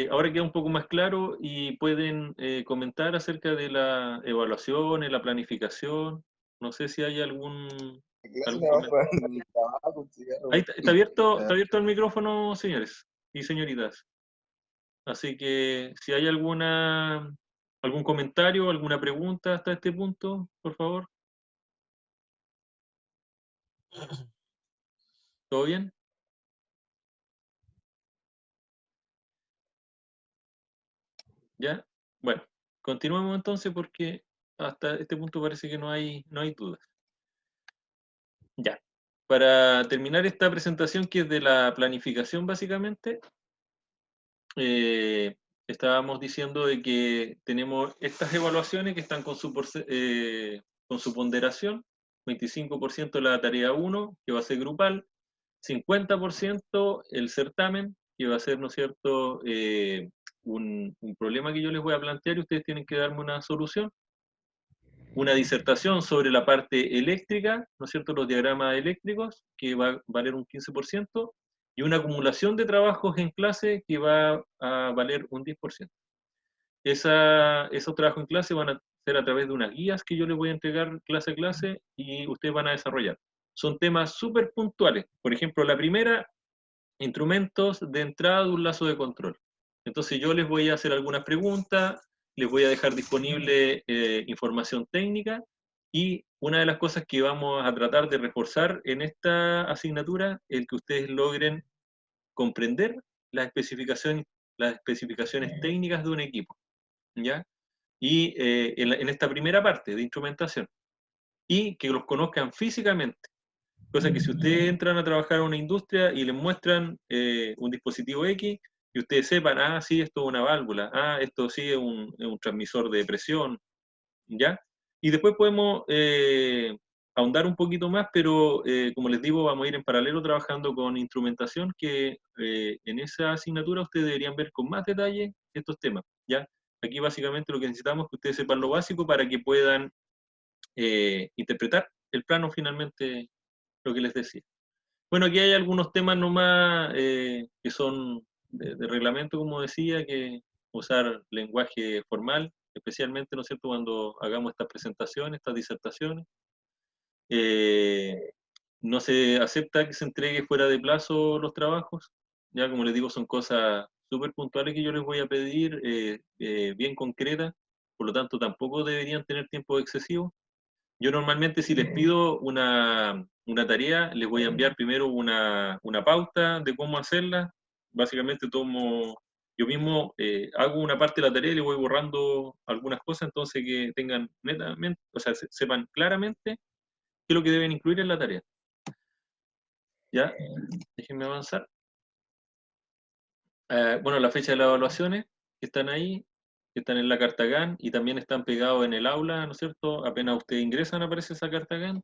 ahora queda un poco más claro y pueden comentar acerca de la evaluación, de la planificación. No sé si hay algún comentario. Ahí está abierto el micrófono, señores y señoritas. Así que si hay algún comentario, alguna pregunta hasta este punto, por favor. ¿Todo bien? ¿Ya? Bueno, continuamos entonces porque hasta este punto parece que no hay dudas. Ya. Para terminar esta presentación, que es de la planificación básicamente, eh, estábamos diciendo de que tenemos estas evaluaciones que están con su ponderación: 25% la tarea 1, que va a ser grupal; 50% el certamen, que va a ser, ¿no es cierto?, un problema que yo les voy a plantear y ustedes tienen que darme una solución. una disertación sobre la parte eléctrica, ¿no es cierto?, los diagramas eléctricos, que va a valer un 15%, y una acumulación de trabajos en clase que va a valer un 10%. Esos trabajos en clase van a ser a través de unas guías que yo les voy a entregar clase a clase y ustedes van a desarrollar. Son temas súper puntuales. Por ejemplo, la primera, instrumentos de entrada de un lazo de control. Entonces yo les voy a hacer algunas preguntas, les voy a dejar disponible información técnica y una de las cosas que vamos a tratar de reforzar en esta asignatura es el que ustedes logren comprender las especificaciones técnicas de un equipo, ¿ya? Y en esta primera parte de instrumentación, y que los conozcan físicamente. Cosa que si ustedes entran a trabajar a una industria y les muestran un dispositivo X, y ustedes sepan, ah, sí, esto es una válvula, ah, esto sí es un transmisor de presión, ¿ya? Y después podemos ahondar un poquito más, pero como les digo, vamos a ir en paralelo trabajando con instrumentación, que en esa asignatura ustedes deberían ver con más detalle estos temas, ¿ya? Aquí básicamente lo que necesitamos es que ustedes sepan lo básico para que puedan interpretar el plano finalmente, lo que les decía. Bueno, aquí hay algunos temas nomás que son de reglamento, como decía, que usar lenguaje formal, especialmente, ¿no es cierto?, cuando hagamos estas presentaciones, estas disertaciones. Eh, no se acepta que se entregue fuera de plazo los trabajos. Ya, como les digo, son cosas súper puntuales que yo les voy a pedir, bien concretas, por lo tanto tampoco deberían tener tiempo excesivo. Yo normalmente si les pido una tarea, les voy a enviar primero una pauta de cómo hacerla. Básicamente yo mismo hago una parte de la tarea y le voy borrando algunas cosas, entonces que tengan netamente, o sea, sepan claramente qué es lo que deben incluir en la tarea. ¿Ya? Déjenme avanzar. Bueno, la fecha de las evaluaciones que están ahí, que están en la carta GAN y también están pegados en el aula, ¿no es cierto? Apenas ustedes ingresan aparece esa carta GAN.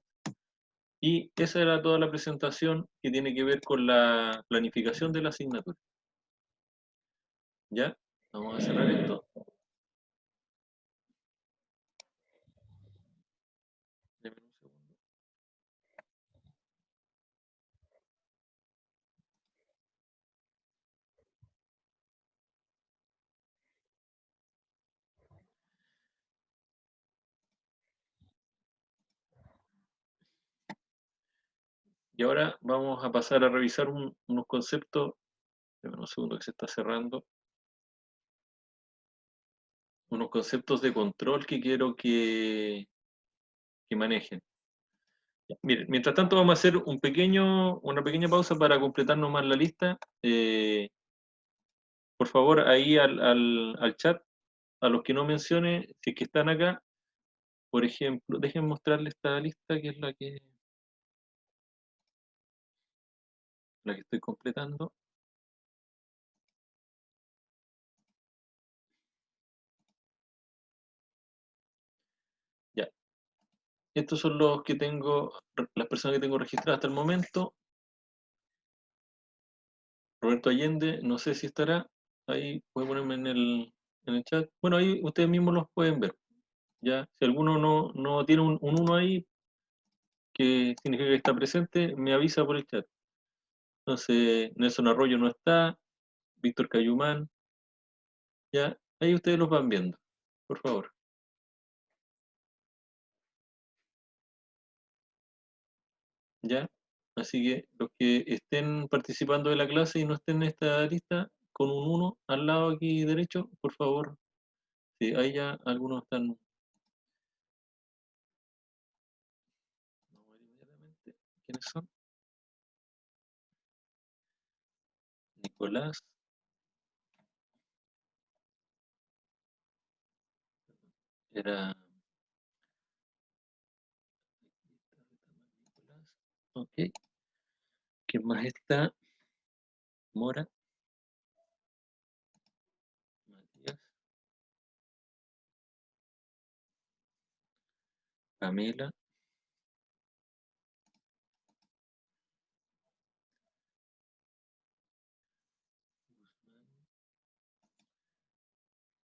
Y esa era toda la presentación que tiene que ver con la planificación de la asignatura. ¿Ya? Vamos a cerrar esto. Denme un segundo. Y ahora vamos a pasar a revisar unos conceptos. Denme un segundo que se está cerrando. Unos conceptos de control que quiero que manejen. Miren, mientras tanto vamos a hacer una pequeña pausa para completar nomás la lista. Por favor, ahí al chat, a los que no mencione, si es que están acá, por ejemplo, déjenme mostrarles esta lista que es la que estoy completando. Ya, estos son los que tengo, las personas que tengo registradas hasta el momento. Roberto Allende, no sé si estará. Ahí puede ponerme en el chat. Bueno, ahí ustedes mismos los pueden ver. Ya, si alguno no tiene un 1 ahí, que significa que está presente, me avisa por el chat. Entonces, Nelson Arroyo no está, Víctor Cayumán, ya, ahí ustedes los van viendo, por favor. Ya, así que los que estén participando de la clase y no estén en esta lista, con un 1 al lado aquí derecho, por favor. Sí, ahí ya algunos están. Vamos a ver inmediatamente quiénes son. Nicolás, era. Nicolás, ok. ¿Quién más está? Mora, Matías, Pamela,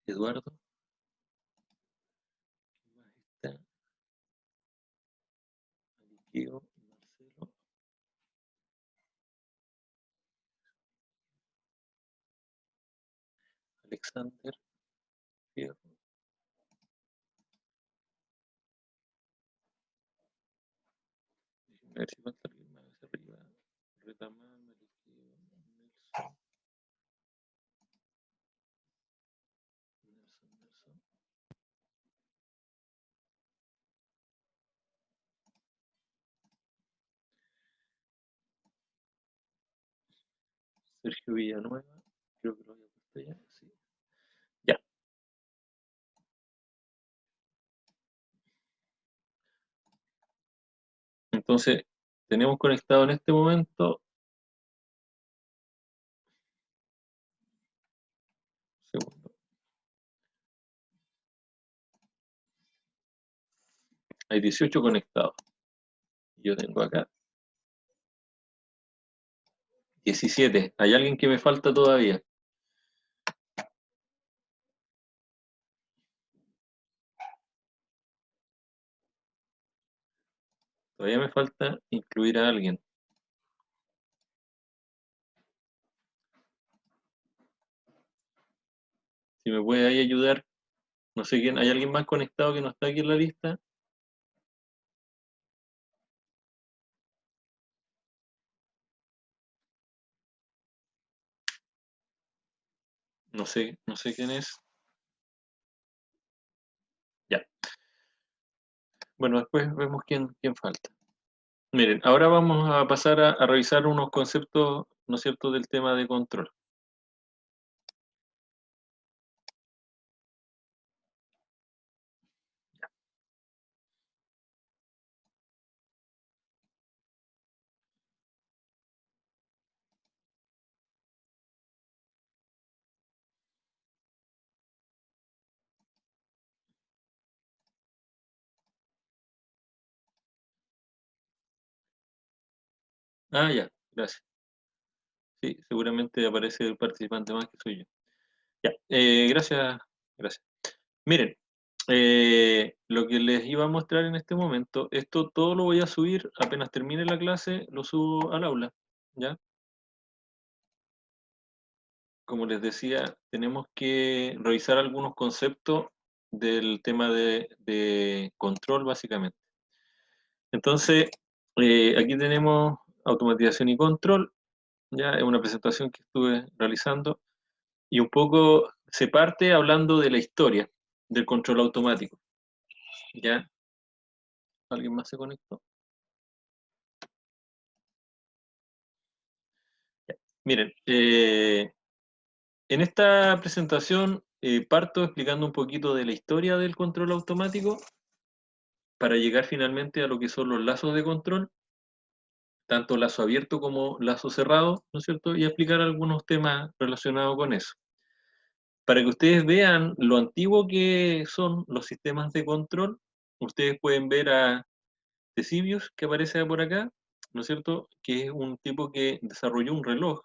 Eduardo, ¿quién más está? Sergio, Marcelo, Alexander, Fierro. A ver si falta alguien más hacia arriba. Retamán, Mariqueo, Nelson, Nelson. Sergio Villanueva, creo que lo había puesto ya, sí. Ya. Entonces, tenemos conectado en este momento, segundo, hay 18 conectados. Yo tengo acá 17. ¿Hay alguien que me falta todavía? Todavía me falta incluir a alguien. Si me puede ahí ayudar, no sé quién, ¿hay alguien más conectado que no está aquí en la lista? No sé quién es. Ya. Bueno, después vemos quién falta. Miren, ahora vamos a pasar a revisar unos conceptos, ¿no es cierto?, del tema de control. Ah, ya, gracias. Sí, seguramente aparece el participante más que soy yo. Ya, gracias, gracias. Miren, lo que les iba a mostrar en este momento, esto todo lo voy a subir, apenas termine la clase, lo subo al aula, ¿ya? Como les decía, tenemos que revisar algunos conceptos del tema de control, básicamente. Entonces, aquí tenemos automatización y control, ya es una presentación que estuve realizando, y un poco se parte hablando de la historia del control automático, ¿ya? ¿Alguien más se conectó? Ya. Miren, en esta presentación parto explicando un poquito de la historia del control automático para llegar finalmente a lo que son los lazos de control, tanto lazo abierto como lazo cerrado, ¿no es cierto? Y explicar algunos temas relacionados con eso. Para que ustedes vean lo antiguo que son los sistemas de control, ustedes pueden ver a Cesibius, que aparece por acá, ¿no es cierto? Que es un tipo que desarrolló un reloj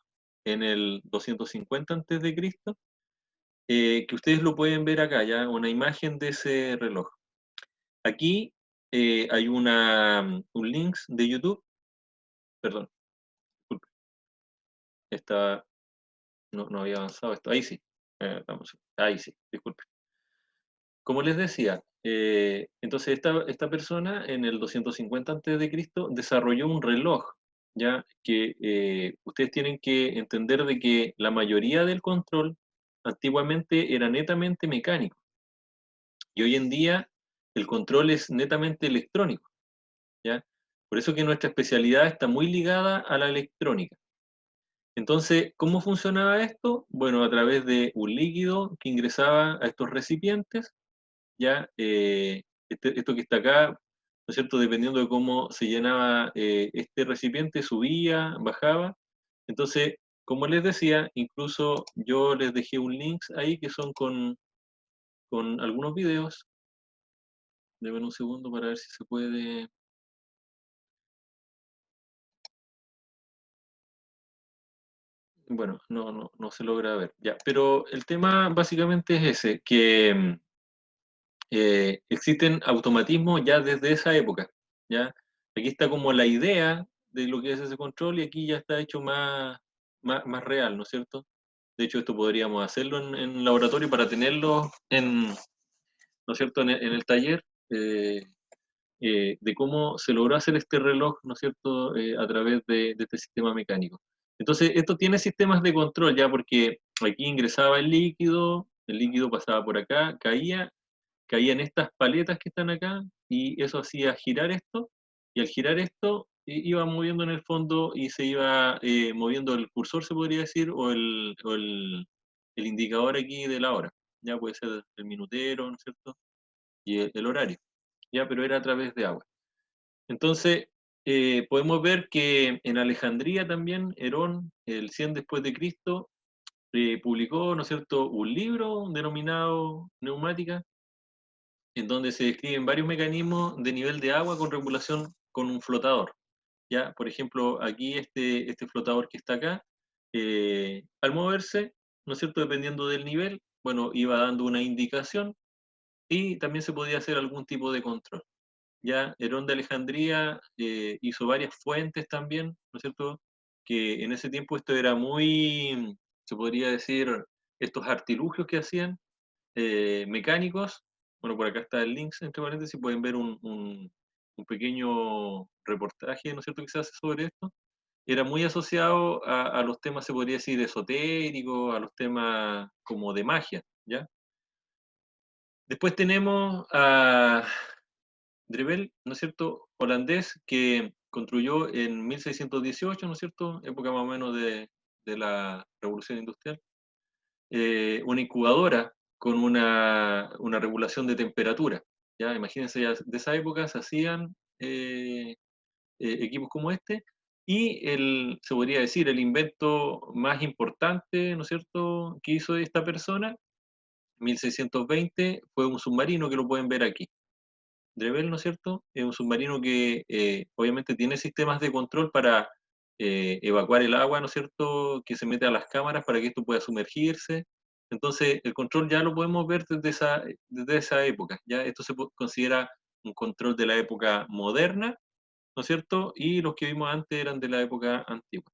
en el 250 a.C., que ustedes lo pueden ver acá, ya, una imagen de ese reloj. Aquí hay un link de YouTube, perdón, disculpe, no había avanzado esto, ahí sí, ahí sí, disculpe. Como les decía, entonces esta persona en el 250 a.C. desarrolló un reloj, ya que ustedes tienen que entender de que la mayoría del control antiguamente era netamente mecánico y hoy en día el control es netamente electrónico, ¿ya? Por eso que nuestra especialidad está muy ligada a la electrónica. Entonces, ¿cómo funcionaba esto? Bueno, a través de un líquido que ingresaba a estos recipientes, ya esto que está acá, ¿no es cierto? Dependiendo de cómo se llenaba este recipiente, subía, bajaba. Entonces, como les decía, incluso yo les dejé un link ahí que son con algunos videos. Denme un segundo para ver si se puede. Bueno, no se logra ver. Ya, pero el tema básicamente es ese, que existen automatismos ya desde esa época, ¿ya? Aquí está como la idea de lo que es ese control y aquí ya está hecho más real, ¿no es cierto? De hecho, esto podríamos hacerlo en laboratorio para tenerlo ¿no es cierto?, en el taller, de cómo se logró hacer este reloj, ¿no es cierto?, a través de este sistema mecánico. Entonces, esto tiene sistemas de control ya, porque aquí ingresaba el líquido pasaba por acá, caía en estas paletas que están acá, y eso hacía girar esto, y al girar esto, iba moviendo en el fondo y se iba moviendo el cursor, se podría decir, el indicador aquí de la hora. Ya puede ser el minutero, ¿no es cierto? Y el horario, ya, pero era a través de agua. Entonces, podemos ver que en Alejandría también, Herón, el 100 después de Cristo, publicó, ¿no es cierto?, un libro denominado Neumática, en donde se describen varios mecanismos de nivel de agua con regulación con un flotador. ¿Ya? Por ejemplo, aquí este flotador que está acá, al moverse, ¿no es cierto?, dependiendo del nivel, bueno, iba dando una indicación y también se podía hacer algún tipo de control. Ya Herón de Alejandría hizo varias fuentes también, ¿no es cierto?, que en ese tiempo esto era muy, se podría decir, estos artilugios que hacían, mecánicos. Bueno, por acá está el link, entre paréntesis, pueden ver un pequeño reportaje, ¿no es cierto?, que se hace sobre esto. Era muy asociado a los temas, se podría decir, esotéricos, a los temas como de magia, ¿ya? Después tenemos a Drevel, ¿no es cierto?, holandés, que construyó en 1618, ¿no es cierto?, época más o menos de la Revolución Industrial, una incubadora con una regulación de temperatura. ¿Ya? Imagínense, ya de esa época se hacían equipos como este, y se podría decir, el invento más importante, ¿no es cierto?, que hizo esta persona, 1620, fue un submarino que lo pueden ver aquí. Drevel, ¿no es cierto? Es un submarino que obviamente tiene sistemas de control para evacuar el agua, ¿no es cierto?, que se mete a las cámaras para que esto pueda sumergirse. Entonces, el control ya lo podemos ver desde esa época. Ya esto considera un control de la época moderna, ¿no es cierto? Y los que vimos antes eran de la época antigua.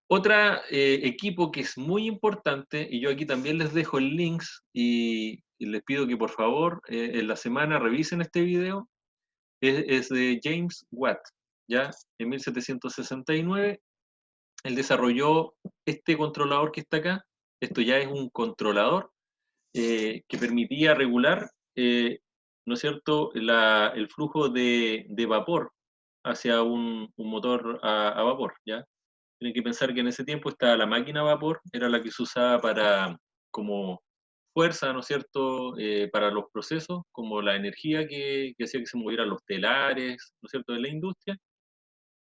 Otra equipo que es muy importante, y yo aquí también les dejo el links y les pido que por favor en la semana revisen este video, es de James Watt, ¿ya? En 1769, él desarrolló este controlador que está acá. Esto ya es un controlador que permitía regular, ¿no es cierto?, el flujo de vapor hacia un motor a vapor, ¿ya? Tienen que pensar que en ese tiempo estaba la máquina a vapor, era la que se usaba para, como fuerza, ¿no es cierto?, para los procesos, como la energía que hacía que se movieran los telares, ¿no es cierto?, de la industria.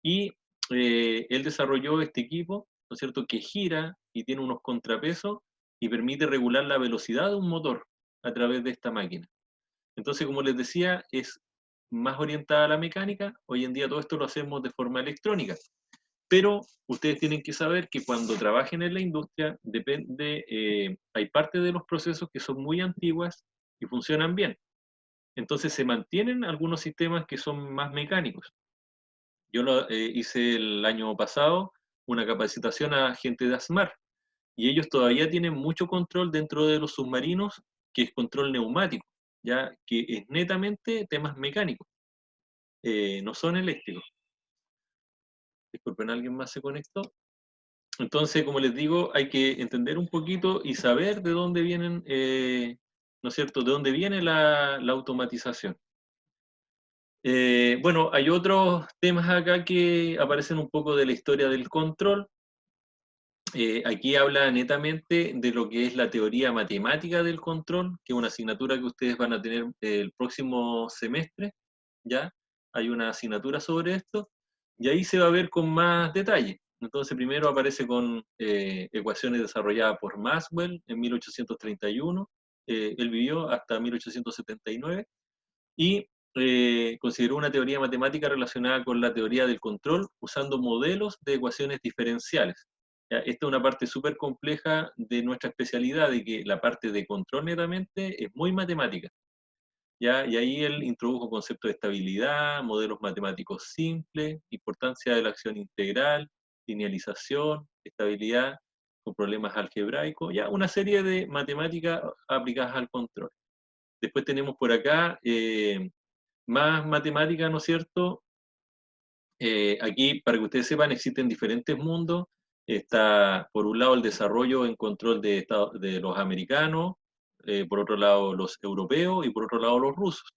Y él desarrolló este equipo, ¿no es cierto?, que gira y tiene unos contrapesos y permite regular la velocidad de un motor a través de esta máquina. Entonces, como les decía, es más orientada a la mecánica. Hoy en día todo esto lo hacemos de forma electrónica. Pero ustedes tienen que saber que cuando trabajen en la industria, hay parte de los procesos que son muy antiguas y funcionan bien. Entonces se mantienen algunos sistemas que son más mecánicos. Yo hice el año pasado una capacitación a gente de ASMAR y ellos todavía tienen mucho control dentro de los submarinos, que es control neumático, ya que es netamente temas mecánicos, no son eléctricos. Disculpen, ¿alguien más se conectó? Entonces, como les digo, hay que entender un poquito y saber de dónde vienen, ¿no es cierto?, de dónde viene la automatización. Bueno, hay otros temas acá que aparecen un poco de la historia del control. Aquí habla netamente de lo que es la teoría matemática del control, que es una asignatura que ustedes van a tener el próximo semestre, ¿ya? Hay una asignatura sobre esto, y ahí se va a ver con más detalle. Entonces, primero aparece con ecuaciones desarrolladas por Maxwell en 1831, él vivió hasta 1879, y consideró una teoría matemática relacionada con la teoría del control usando modelos de ecuaciones diferenciales. ¿Ya? Esta es una parte súper compleja de nuestra especialidad, de que la parte de control netamente es muy matemática. ¿ya? Y ahí él introdujo conceptos de estabilidad, modelos matemáticos simples, importancia de la acción integral, linealización, estabilidad con problemas algebraicos, ya una serie de matemáticas aplicadas al control. Después tenemos por acá más matemáticas, ¿no es cierto? Aquí, para que ustedes sepan, existen diferentes mundos. Está, por un lado, el desarrollo en control de los americanos, por otro lado, los europeos y por otro lado, los rusos.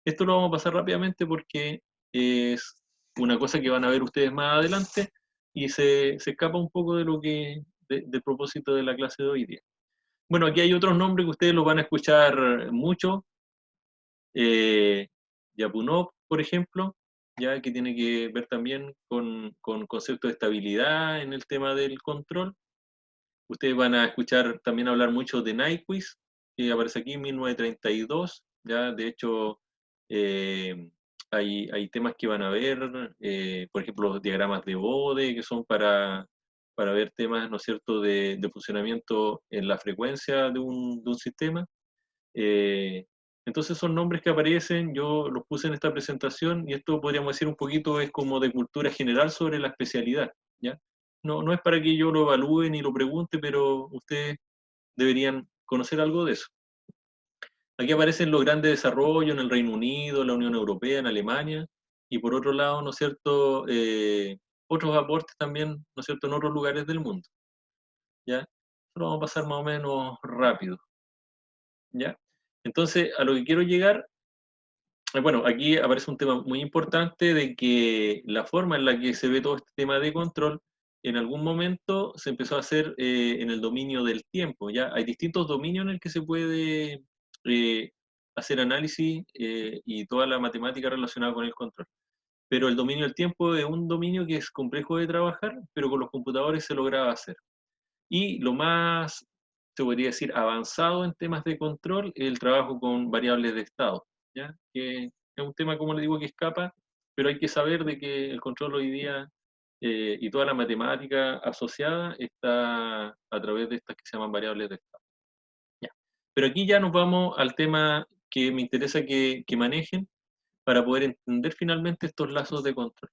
Esto lo vamos a pasar rápidamente porque es una cosa que van a ver ustedes más adelante y se escapa un poco de lo que, del propósito de la clase de hoy día. Bueno, aquí hay otros nombres que ustedes los van a escuchar mucho. Lyapunov, por ejemplo, ya que tiene que ver también con conceptos de estabilidad en el tema del control. Ustedes van a escuchar también hablar mucho de Nyquist, que aparece aquí en 1932. Ya, de hecho, eh, hay temas que van a ver, por ejemplo, los diagramas de Bode, que son para ver temas, ¿no es cierto?, de funcionamiento en la frecuencia de un sistema. Eh, entonces son nombres que aparecen, yo los puse en esta presentación y esto podríamos decir un poquito es como de cultura general sobre la especialidad, ¿ya? No es para que yo lo evalúe ni lo pregunte, pero ustedes deberían conocer algo de eso. Aquí aparecen los grandes desarrollos en el Reino Unido, en la Unión Europea, en Alemania, y por otro lado, ¿no es cierto?, otros aportes también, ¿no es cierto?, en otros lugares del mundo, ¿ya? Eso lo vamos a pasar más o menos rápido, ¿ya? Entonces, a lo que quiero llegar. Bueno, aquí aparece un tema muy importante de que la forma en la que se ve todo este tema de control, en algún momento se empezó a hacer en el dominio del tiempo, ¿ya? Hay distintos dominios en el que se puede eh, hacer análisis y toda la matemática relacionada con el control. Pero el dominio del tiempo es un dominio que es complejo de trabajar, pero con los computadores se lograba hacer. Y lo más, se podría decir, avanzado en temas de control es el trabajo con variables de estado, ¿ya? Que es un tema, como le digo, que escapa, pero hay que saber de que el control hoy día y toda la matemática asociada está a través de estas que se llaman variables de estado. ¿Ya? Pero aquí ya nos vamos al tema que me interesa que manejen para poder entender finalmente estos lazos de control.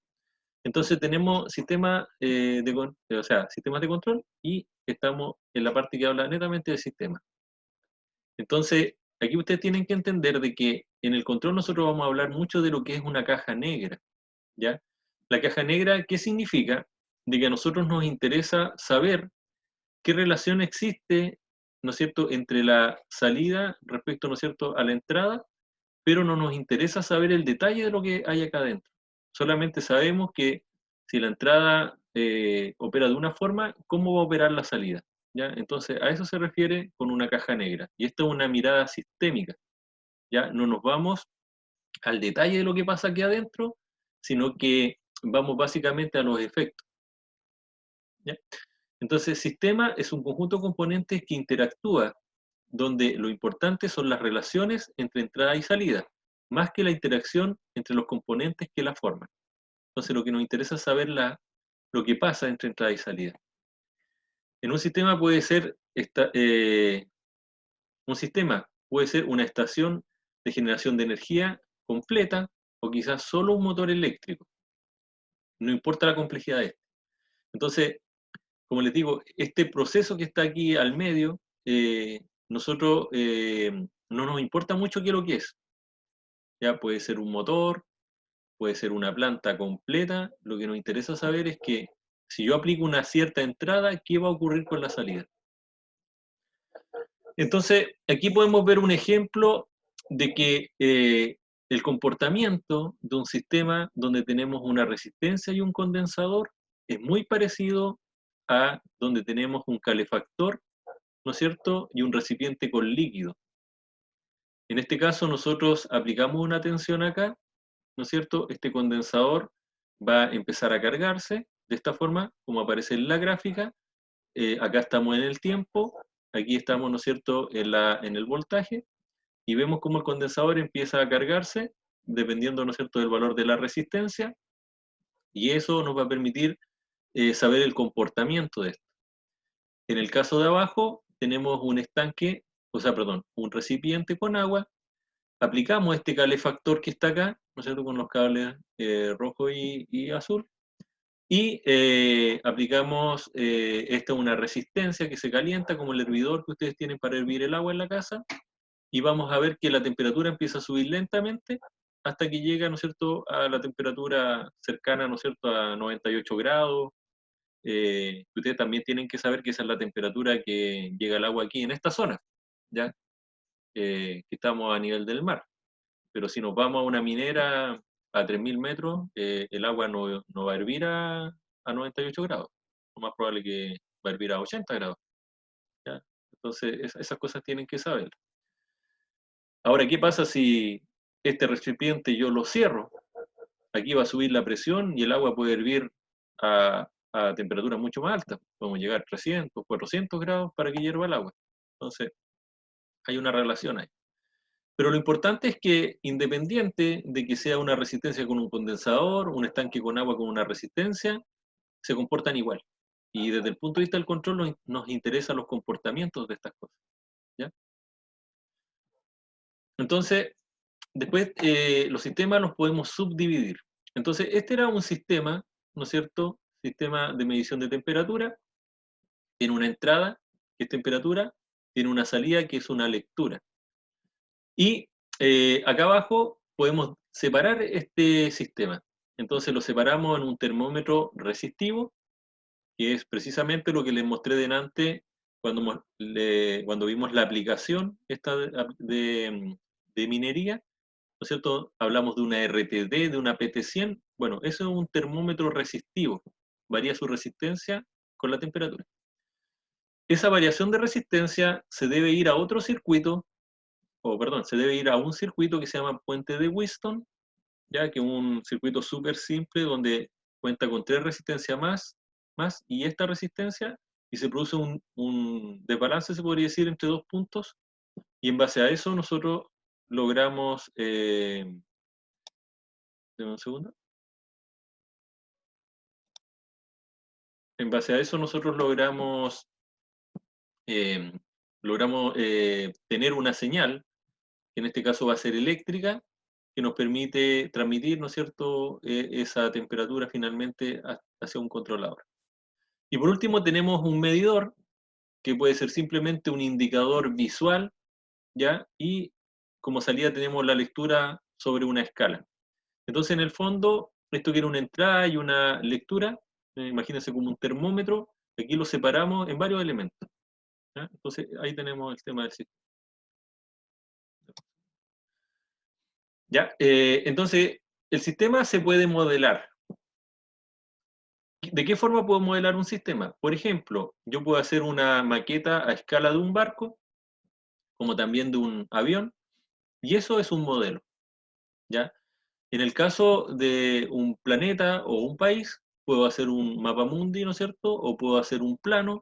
Entonces tenemos sistemas o sea, sistemas de control y estamos en la parte que habla netamente del sistema. Entonces, aquí ustedes tienen que entender de que en el control nosotros vamos a hablar mucho de lo que es una caja negra, ¿ya? La caja negra, ¿qué significa? De que a nosotros nos interesa saber qué relación existe, ¿no es cierto?, entre la salida respecto, ¿no es cierto?, a la entrada, pero no nos interesa saber el detalle de lo que hay acá adentro. Solamente sabemos que si la entrada opera de una forma, ¿cómo va a operar la salida? ¿Ya? Entonces, a eso se refiere con una caja negra. Y esto es una mirada sistémica. ¿Ya? No nos vamos al detalle de lo que pasa aquí adentro, sino que vamos básicamente a los efectos. ¿Ya? Entonces, sistema es un conjunto de componentes que interactúa, donde lo importante son las relaciones entre entrada y salida, más que la interacción entre los componentes que la forman. Entonces, lo que nos interesa es saber lo que pasa entre entrada y salida. En un sistema puede ser un sistema puede ser una estación de generación de energía completa o quizás solo un motor eléctrico. No importa la complejidad de esto. Entonces, como les digo, este proceso que está aquí al medio, nosotros no nos importa mucho qué es lo que es. Ya puede ser un motor, puede ser una planta completa. Lo que nos interesa saber es que si yo aplico una cierta entrada, ¿qué va a ocurrir con la salida? Entonces, aquí podemos ver un ejemplo de que el comportamiento de un sistema donde tenemos una resistencia y un condensador es muy parecido a donde tenemos un calefactor, ¿no es cierto?, y un recipiente con líquido. En este caso, nosotros aplicamos una tensión acá, ¿no es cierto? Este condensador va a empezar a cargarse de esta forma, como aparece en la gráfica. Acá estamos en el tiempo, aquí estamos, ¿no es cierto?, en el voltaje, y vemos cómo el condensador empieza a cargarse, dependiendo, ¿no es cierto?, del valor de la resistencia, y eso nos va a permitir saber el comportamiento de esto. En el caso de abajo, tenemos un estanque, o sea, perdón, un recipiente con agua. aplicamos este calefactor que está acá, ¿no es cierto?, con los cables rojo y azul, y aplicamos esta una resistencia que se calienta, como el hervidor que ustedes tienen para hervir el agua en la casa, y vamos a ver que la temperatura empieza a subir lentamente hasta que llega, ¿no es cierto?, a la temperatura cercana, ¿no es cierto?, a 98 grados. Ustedes también tienen que saber que esa es la temperatura que llega el agua aquí en esta zona, ¿ya? Que estamos a nivel del mar. Pero si nos vamos a una minera a 3.000 metros, el agua no va a hervir a 98 grados. Lo más probable que va a hervir a 80 grados, ¿ya? Entonces, esas cosas tienen que saber. Ahora, ¿qué pasa si este recipiente yo lo cierro? Aquí va a subir la presión y el agua puede hervir a temperaturas mucho más altas. Podemos llegar a 300, 400 grados para que hierva el agua. Entonces, hay una relación ahí. Pero lo importante es que, independiente de que sea una resistencia con un condensador, un estanque con agua con una resistencia, se comportan igual. Y desde el punto de vista del control nos interesan los comportamientos de estas cosas, ¿ya? Entonces, después los sistemas los podemos subdividir. Entonces, este era un sistema, ¿no es cierto? Sistema de medición de temperatura. Tiene una entrada, que es temperatura, tiene una salida, que es una lectura. Y acá abajo podemos separar este sistema. Entonces lo separamos en un termómetro resistivo, que es precisamente lo que les mostré delante cuando vimos la aplicación esta de minería, ¿no es cierto? Hablamos de una RTD, de una PT100. Bueno, eso es un termómetro resistivo. Varía su resistencia con la temperatura. Esa variación de resistencia se debe ir a otro circuito, se debe ir a un circuito que se llama puente de Wheatstone, ya que es un circuito súper simple donde cuenta con 3 resistencias más y esta resistencia, y se produce un desbalance, se podría decir, entre 2 puntos, y en base a eso nosotros logramos, deme un segundo, en base a eso nosotros eh, tener una señal, que en este caso va a ser eléctrica, que nos permite transmitir, ¿no es cierto?, esa temperatura finalmente hacia un controlador. Y por último tenemos un medidor, que puede ser simplemente un indicador visual, ¿ya? Y como salida tenemos la lectura sobre una escala. Entonces, en el fondo, esto quiere una entrada y una lectura, imagínense como un termómetro, aquí lo separamos en varios elementos, ¿ya? Entonces, ahí tenemos el tema del sistema. ¿Ya? Entonces, el sistema se puede modelar. ¿De qué forma puedo modelar un sistema? Por ejemplo, yo puedo hacer una maqueta a escala de un barco, como también de un avión, y eso es un modelo, ¿ya? En el caso de un planeta o un país, puedo hacer un mapa mundi, ¿no es cierto? O puedo hacer un plano,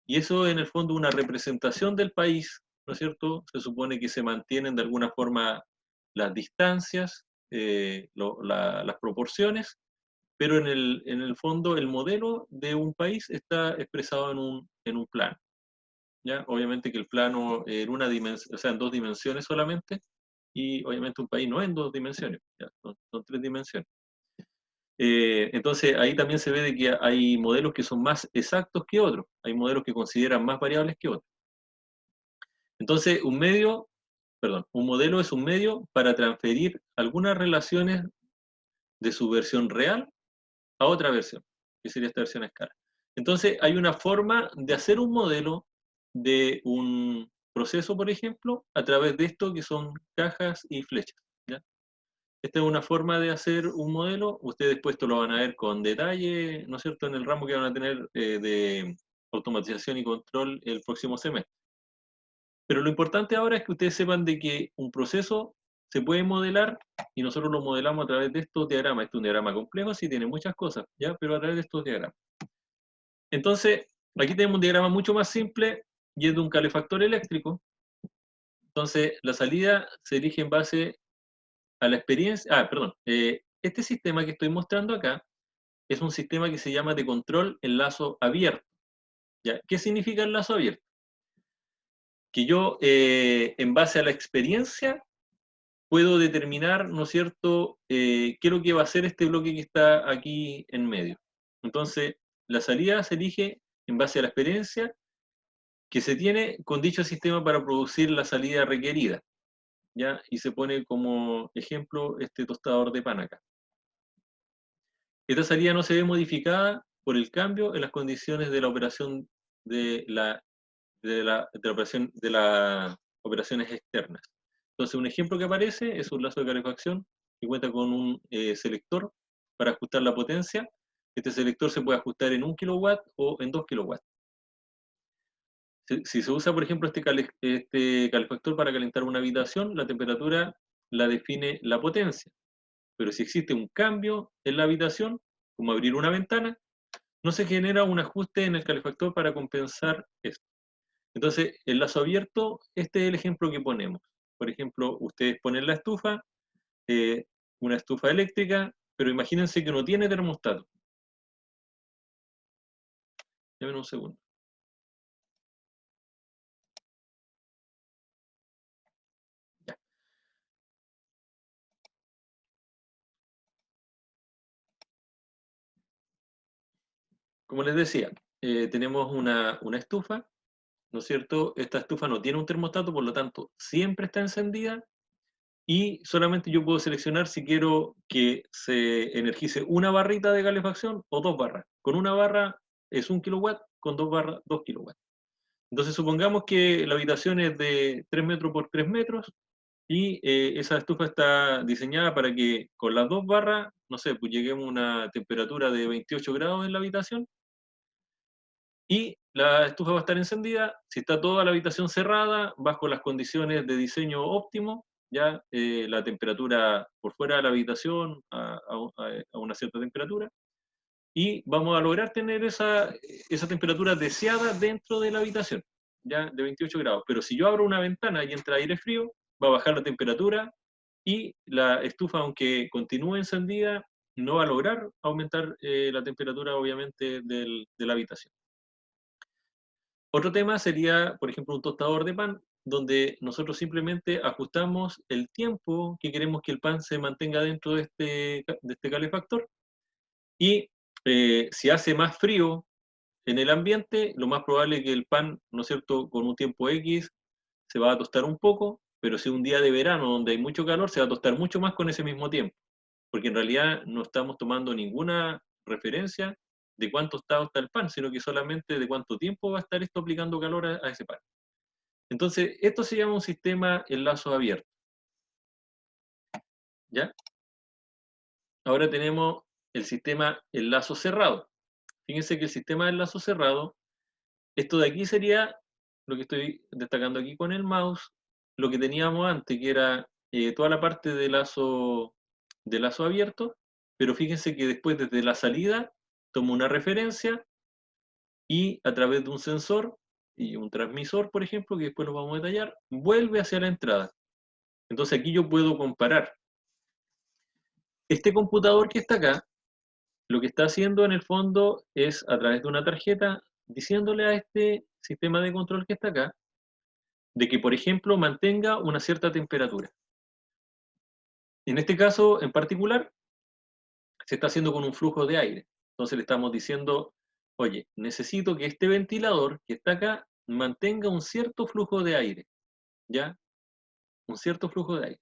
y eso en el fondo es una representación del país, ¿no es cierto? Se supone que se mantienen de alguna forma las distancias, las proporciones, pero en el fondo el modelo de un país está expresado en un plano, ¿ya? Obviamente que el plano en una dimensión, o sea, en 2 dimensiones solamente, y obviamente un país no en 2 dimensiones, ¿ya? Son 3 dimensiones. Entonces ahí también se ve de que hay modelos que son más exactos que otros, hay modelos que consideran más variables que otros. Entonces un modelo es un medio para transferir algunas relaciones de su versión real a otra versión, que sería esta versión a escala. Entonces, hay una forma de hacer un modelo de un proceso, por ejemplo, a través de esto que son cajas y flechas, ¿ya? Esta es una forma de hacer un modelo. Ustedes después esto lo van a ver con detalle, ¿no es cierto?, en el ramo que van a tener de automatización y control el próximo semestre. Pero lo importante ahora es que ustedes sepan de que un proceso se puede modelar y nosotros lo modelamos a través de estos diagramas. Este es un diagrama complejo, sí tiene muchas cosas, ¿ya? Pero a través de estos diagramas. Entonces, aquí tenemos un diagrama mucho más simple y es de un calefactor eléctrico. Entonces, la salida se elige en base a la experiencia. Este sistema que estoy mostrando acá es un sistema que se llama de control en lazo abierto, ¿ya? ¿Qué significa el lazo abierto? Que yo, en base a la experiencia, puedo determinar, ¿no es cierto?, qué es lo que va a hacer este bloque que está aquí en medio. Entonces, la salida se elige en base a la experiencia que se tiene con dicho sistema para producir la salida requerida, ¿ya? Y se pone como ejemplo este tostador de pan acá. Esta salida no se ve modificada por el cambio en las condiciones de la operación de las operaciones externas. Entonces, un ejemplo que aparece es un lazo de calefacción que cuenta con un selector para ajustar la potencia. Este selector se puede ajustar en 1 kW o en 2 kW. Si se usa, por ejemplo, este calefactor para calentar una habitación, la temperatura la define la potencia. Pero si existe un cambio en la habitación, como abrir una ventana, no se genera un ajuste en el calefactor para compensar esto. Entonces, el lazo abierto, este es el ejemplo que ponemos. Por ejemplo, ustedes ponen la estufa, una estufa eléctrica, pero imagínense que no tiene termostato. Déjenme un segundo. Ya. Como les decía, tenemos una estufa, ¿no es cierto? Esta estufa no tiene un termostato, por lo tanto, siempre está encendida y solamente yo puedo seleccionar si quiero que se energice una barrita de calefacción o 2 barras. Con una barra es 1 kW, con 2 barras 2 kW. Entonces supongamos que la habitación es de 3 metros por 3 metros y esa estufa está diseñada para que con las 2 barras, no sé, pues lleguemos a una temperatura de 28 grados en la habitación y la estufa va a estar encendida. Si está toda la habitación cerrada, bajo las condiciones de diseño óptimo, ya la temperatura por fuera de la habitación a una cierta temperatura, y vamos a lograr tener esa temperatura deseada dentro de la habitación, ya de 28 grados. Pero si yo abro una ventana y entra aire frío, va a bajar la temperatura y la estufa, aunque continúe encendida, no va a lograr aumentar la temperatura, obviamente, de la habitación. Otro tema sería, por ejemplo, un tostador de pan, donde nosotros simplemente ajustamos el tiempo que queremos que el pan se mantenga dentro de este calefactor. Y si hace más frío en el ambiente, lo más probable es que el pan, ¿no es cierto?, con un tiempo X se va a tostar un poco, pero si un día de verano donde hay mucho calor, se va a tostar mucho más con ese mismo tiempo, porque en realidad no estamos tomando ninguna referencia de cuánto está el pan, sino que solamente de cuánto tiempo va a estar esto aplicando calor a ese pan. Entonces, esto se llama un sistema en lazo abierto, ¿ya? Ahora tenemos el sistema en lazo cerrado. Fíjense que el sistema de lazo cerrado, esto de aquí sería lo que estoy destacando aquí con el mouse, lo que teníamos antes, que era toda la parte de lazo abierto, pero fíjense que después desde la salida tomo una referencia y a través de un sensor y un transmisor, por ejemplo, que después lo vamos a detallar, vuelve hacia la entrada. Entonces aquí yo puedo comparar. Este computador que está acá, lo que está haciendo en el fondo es, a través de una tarjeta, diciéndole a este sistema de control que está acá, de que, por ejemplo, mantenga una cierta temperatura. En este caso, en particular, se está haciendo con un flujo de aire. Entonces le estamos diciendo, oye, necesito que este ventilador que está acá mantenga un cierto flujo de aire, ¿ya? Un cierto flujo de aire.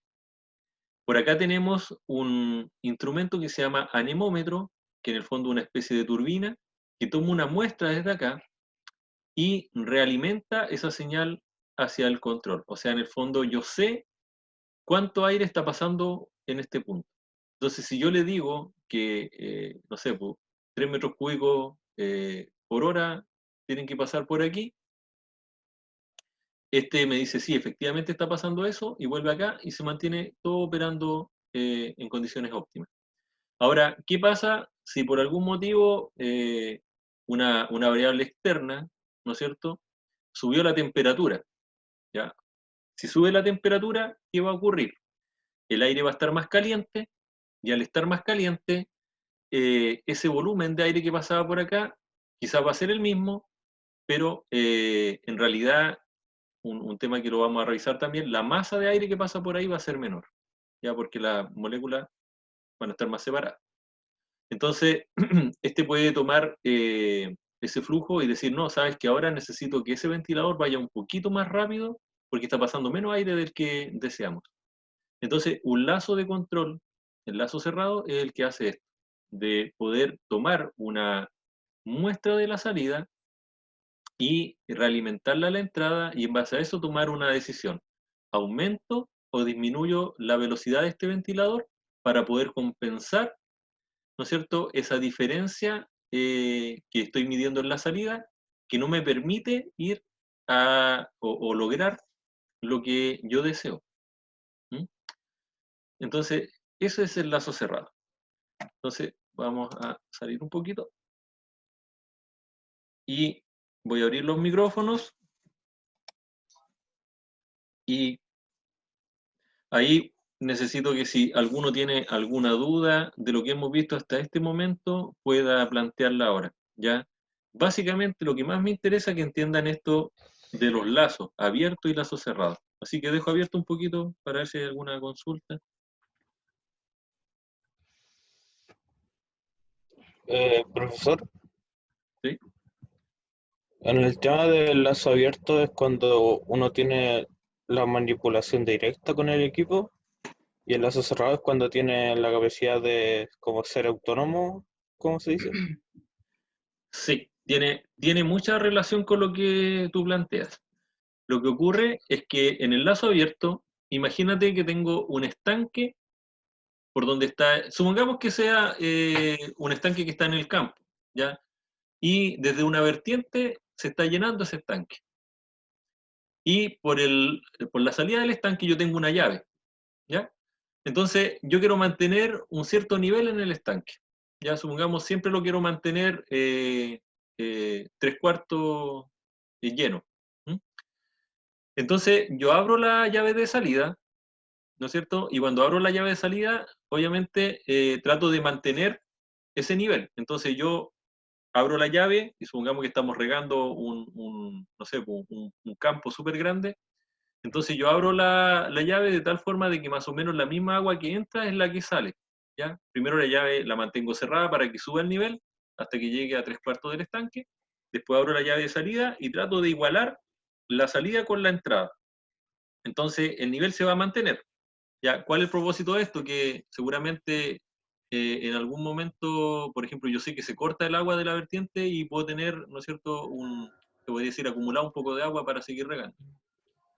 Por acá tenemos un instrumento que se llama anemómetro, que en el fondo es una especie de turbina, que toma una muestra desde acá y realimenta esa señal hacia el control. O sea, en el fondo yo sé cuánto aire está pasando en este punto. Entonces, si yo le digo que, no sé, 3 metros cúbicos por hora tienen que pasar por aquí, este me dice, sí, efectivamente está pasando eso, y vuelve acá y se mantiene todo operando en condiciones óptimas. Ahora, ¿qué pasa si por algún motivo una variable externa, ¿no es cierto?, subió la temperatura, ¿ya? Si sube la temperatura, ¿qué va a ocurrir? El aire va a estar más caliente, y al estar más caliente, ese volumen de aire que pasaba por acá quizás va a ser el mismo, pero en realidad, un tema que lo vamos a revisar también, la masa de aire que pasa por ahí va a ser menor. ya porque las moléculas van a estar más separadas. Entonces, este puede tomar ese flujo y decir, no, sabes que ahora necesito que ese ventilador vaya un poquito más rápido porque está pasando menos aire del que deseamos. Entonces, un lazo de control, el lazo cerrado, es el que hace esto, de poder tomar una muestra de la salida y realimentarla a la entrada y en base a eso tomar una decisión. ¿Aumento o disminuyo la velocidad de este ventilador para poder compensar, ¿no es cierto?, esa diferencia que estoy midiendo en la salida que no me permite ir o lograr lo que yo deseo. ¿Mm? Entonces, eso es el lazo cerrado. Entonces, vamos a salir un poquito y voy a abrir los micrófonos y ahí necesito que si alguno tiene alguna duda de lo que hemos visto hasta este momento, pueda plantearla ahora, ¿ya? Básicamente lo que más me interesa es que entiendan esto de los lazos, abiertos y lazos cerrados. Así que dejo abierto un poquito para ver si hay alguna consulta. Profesor, ¿Sí? en el tema del lazo abierto es cuando uno tiene la manipulación directa con el equipo y el lazo cerrado es cuando tiene la capacidad de como ser autónomo, ¿cómo se dice? Sí, tiene mucha relación con lo que tú planteas. Lo que ocurre es que en el lazo abierto, imagínate que tengo un estanque por donde está, supongamos que sea un estanque que está en el campo, ¿ya? Y desde una vertiente se está llenando ese estanque. Y por la salida del estanque yo tengo una llave, ¿ya? Entonces yo quiero mantener un cierto nivel en el estanque, ¿ya? Supongamos siempre lo quiero mantener 3/4 lleno. ¿Mm? Entonces yo abro la llave de salida, ¿no es cierto? Y cuando abro la llave de salida, obviamente trato de mantener ese nivel. Entonces yo abro la llave y supongamos que estamos regando no sé, un campo súper grande. Entonces yo abro la llave de tal forma de que más o menos la misma agua que entra es la que sale. ¿Ya? Primero la llave la mantengo cerrada para que suba el nivel hasta que llegue a 3/4 del estanque. Después abro la llave de salida y trato de igualar la salida con la entrada. Entonces el nivel se va a mantener. ¿Ya? ¿Cuál es el propósito de esto? Que seguramente en algún momento, por ejemplo, yo sé que se corta el agua de la vertiente y puedo tener, ¿no es cierto?, te voy a decir, acumular un poco de agua para seguir regando.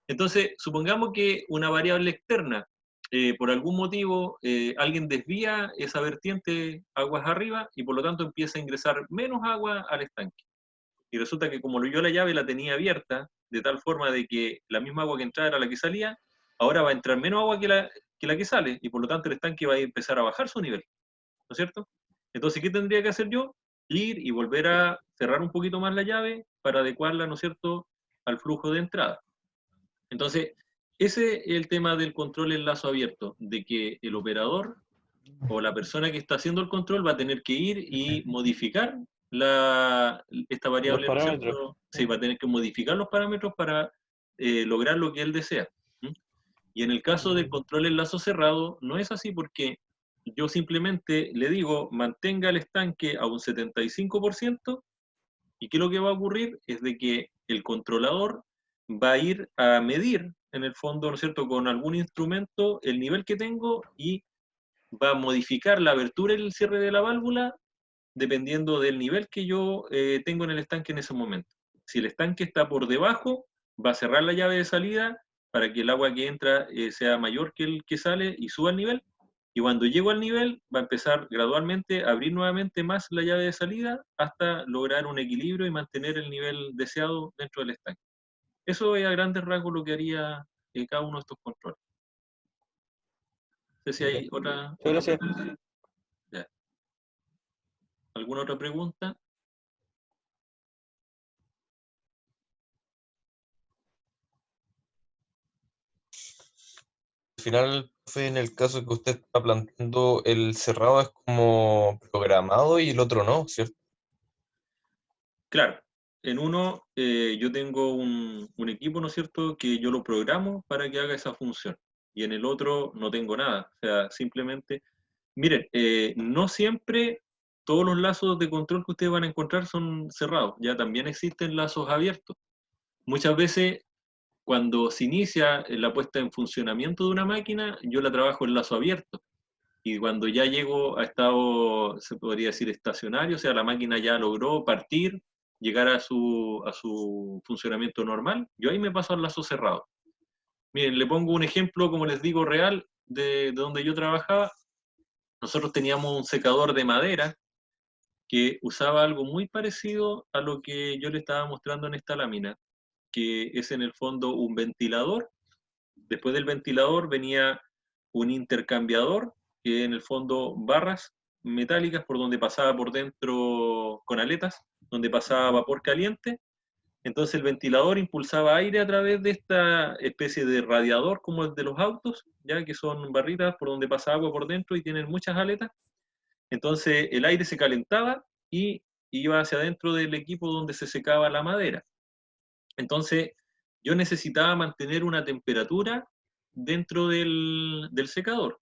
Entonces, supongamos que una variable externa, por algún motivo, alguien desvía esa vertiente aguas arriba y por lo tanto empieza a ingresar menos agua al estanque. Y resulta que como yo la llave la tenía abierta, de tal forma de que la misma agua que entraba era la que salía, ahora va a entrar menos agua que la que sale, y por lo tanto el estanque va a empezar a bajar su nivel, ¿no es cierto? Entonces, ¿qué tendría que hacer yo? Ir y volver a cerrar un poquito más la llave para adecuarla, ¿no es cierto?, al flujo de entrada. Entonces, ese es el tema del control en lazo abierto, de que el operador o la persona que está haciendo el control va a tener que ir y modificar esta Los variable, ¿no es parámetros. cierto? Sí, va a tener que modificar los parámetros para lograr lo que él desea. ¿Mm? Y en el caso del control en lazo cerrado, no es así porque yo simplemente le digo, mantenga el estanque a un 75%, y qué es lo que va a ocurrir es de que el controlador va a ir a medir, en el fondo, ¿no es cierto?, con algún instrumento el nivel que tengo y va a modificar la abertura y el cierre de la válvula dependiendo del nivel que yo tengo en el estanque en ese momento. Si el estanque está por debajo, va a cerrar la llave de salida para que el agua que entra sea mayor que el que sale y suba el nivel. Y cuando llego al nivel, va a empezar gradualmente a abrir nuevamente más la llave de salida hasta lograr un equilibrio y mantener el nivel deseado dentro del estanque. Eso es a grandes rasgos lo que haría cada uno de estos controles. No sé si hay otra Gracias. pregunta. Ya. ¿Alguna otra pregunta? Al final, profe, en el caso que usted está planteando, el cerrado es como programado y el otro no, ¿cierto? Claro, en uno yo tengo un equipo, ¿no es cierto?, que yo lo programo para que haga esa función. y en el otro no tengo nada. O sea, simplemente, miren, no siempre todos los lazos de control que ustedes van a encontrar son cerrados, ya también existen lazos abiertos. Muchas veces, cuando se inicia la puesta en funcionamiento de una máquina, yo la trabajo en lazo abierto. Y cuando ya llego a estado, se podría decir, estacionario, o sea, la máquina ya logró partir, llegar a su funcionamiento normal, yo ahí me paso al lazo cerrado. Miren, le pongo un ejemplo, como les digo, real, de donde yo trabajaba. Nosotros teníamos un secador de madera que usaba algo muy parecido a lo que yo le estaba mostrando en esta lámina, que es en el fondo un ventilador. Después del ventilador venía un intercambiador, que en el fondo barras metálicas por donde pasaba por dentro con aletas, donde pasaba vapor caliente. Entonces el ventilador impulsaba aire a través de esta especie de radiador como el de los autos, ya que son barritas por donde pasa agua por dentro y tienen muchas aletas. Entonces el aire se calentaba y iba hacia adentro del equipo donde se secaba la madera. Entonces yo necesitaba mantener una temperatura dentro del secador.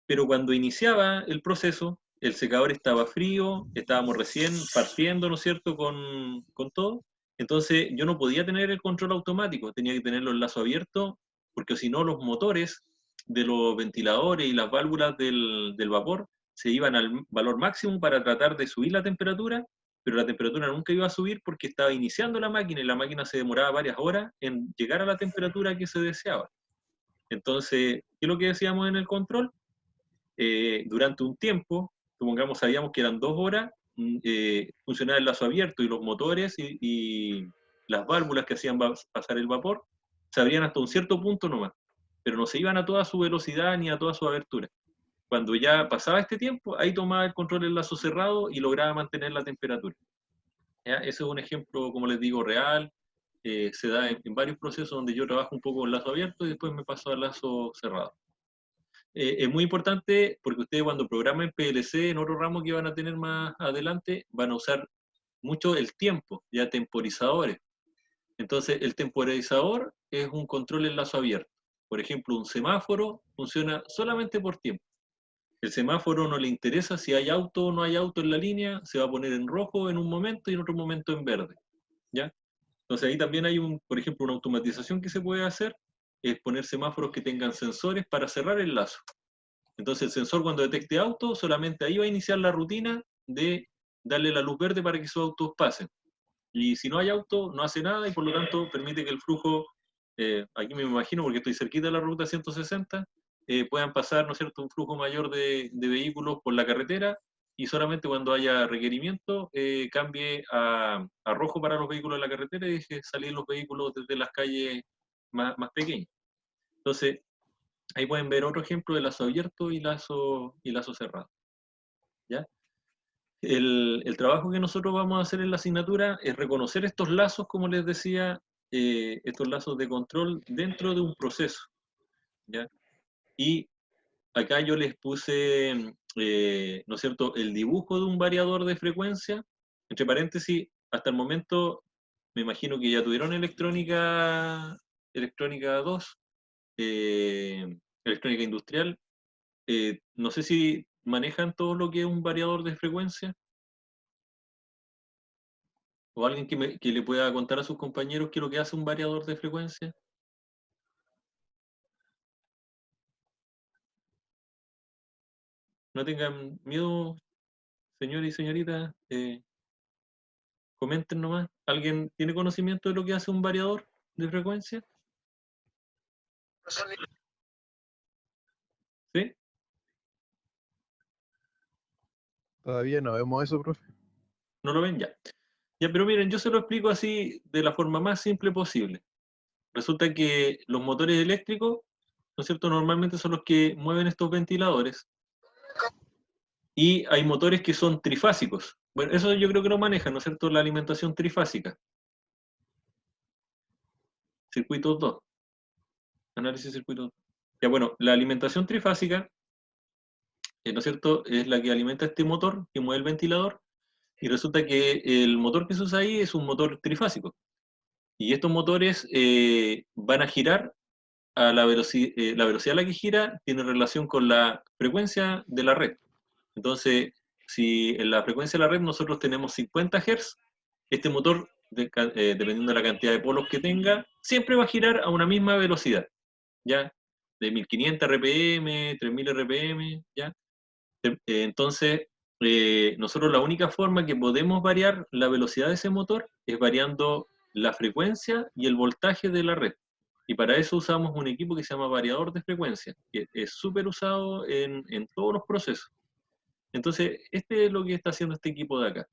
Pero cuando iniciaba el proceso, el secador estaba frío, estábamos recién partiendo, ¿no es cierto?, con todo. Entonces yo no podía tener el control automático, tenía que tenerlo en lazo abierto, porque si no los motores de los ventiladores y las válvulas del vapor se iban al valor máximo para tratar de subir la temperatura, pero la temperatura nunca iba a subir porque estaba iniciando la máquina y la máquina se demoraba varias horas en llegar a la temperatura que se deseaba. Entonces, ¿qué es lo que decíamos en el control? Durante un tiempo, supongamos, sabíamos que eran 2 horas, funcionaba el lazo abierto y los motores y las válvulas que hacían pasar el vapor se abrían hasta un cierto punto nomás, pero no se iban a toda su velocidad ni a toda su abertura. Cuando ya pasaba este tiempo, ahí tomaba el control el lazo cerrado y lograba mantener la temperatura. ¿Ya? Ese es un ejemplo, como les digo, real. Se da en varios procesos donde yo trabajo un poco con lazo abierto y después me paso al lazo cerrado. Es muy importante porque ustedes cuando programen PLC en otro ramo que van a tener más adelante, van a usar mucho el tiempo, ya temporizadores. Entonces, el temporizador es un control en lazo abierto. Por ejemplo, un semáforo funciona solamente por tiempo. El semáforo no le interesa si hay auto o no hay auto en la línea, se va a poner en rojo en un momento y en otro momento en verde. ¿Ya? Entonces ahí también hay, por ejemplo, una automatización que se puede hacer, es poner semáforos que tengan sensores para cerrar el lazo. Entonces el sensor cuando detecte auto, solamente ahí va a iniciar la rutina de darle la luz verde para que esos autos pasen. Y si no hay auto, no hace nada y por lo tanto permite que el flujo, aquí me imagino porque estoy cerquita de la ruta 160, puedan pasar, ¿no es cierto?, un flujo mayor de vehículos por la carretera y solamente cuando haya requerimiento cambie a rojo para los vehículos de la carretera y deje salir los vehículos desde las calles más pequeñas. Entonces, ahí pueden ver otro ejemplo de lazo abierto y lazo cerrado. ¿Ya? El trabajo que nosotros vamos a hacer en la asignatura es reconocer estos lazos, como les decía, estos lazos de control dentro de un proceso. ¿Ya? Y acá yo les puse, ¿no es cierto?, el dibujo de un variador de frecuencia. Entre paréntesis, hasta el momento me imagino que ya tuvieron electrónica 2, electrónica industrial. No sé si manejan todo lo que es un variador de frecuencia. O alguien que le pueda contar a sus compañeros qué es lo que hace un variador de frecuencia. No tengan miedo, señores y señoritas. Comenten nomás. ¿Alguien tiene conocimiento de lo que hace un variador de frecuencia? ¿Sí? Todavía no vemos eso, profe. ¿No lo ven? Ya. Ya, pero miren, yo se lo explico así de la forma más simple posible. Resulta que los motores eléctricos, ¿no es cierto?, normalmente son los que mueven estos ventiladores. Y hay motores que son trifásicos. Bueno, eso yo creo que lo manejan, ¿no es cierto?, la alimentación trifásica. Circuitos 2. Análisis de circuitos. Ya, bueno, la alimentación trifásica, ¿no es cierto?, es la que alimenta este motor que mueve el ventilador. Y resulta que el motor que se usa ahí es un motor trifásico. Y estos motores van a girar a la velocidad a la que gira tiene relación con la frecuencia de la red. Entonces, si en la frecuencia de la red nosotros tenemos 50 Hz, este motor, dependiendo de la cantidad de polos que tenga, siempre va a girar a una misma velocidad, ¿ya? De 1500 RPM, 3000 RPM, ¿ya? Entonces, nosotros la única forma que podemos variar la velocidad de ese motor es variando la frecuencia y el voltaje de la red. Y para eso usamos un equipo que se llama variador de frecuencia, que es súper usado en todos los procesos. Entonces, este es lo que está haciendo este equipo de acá.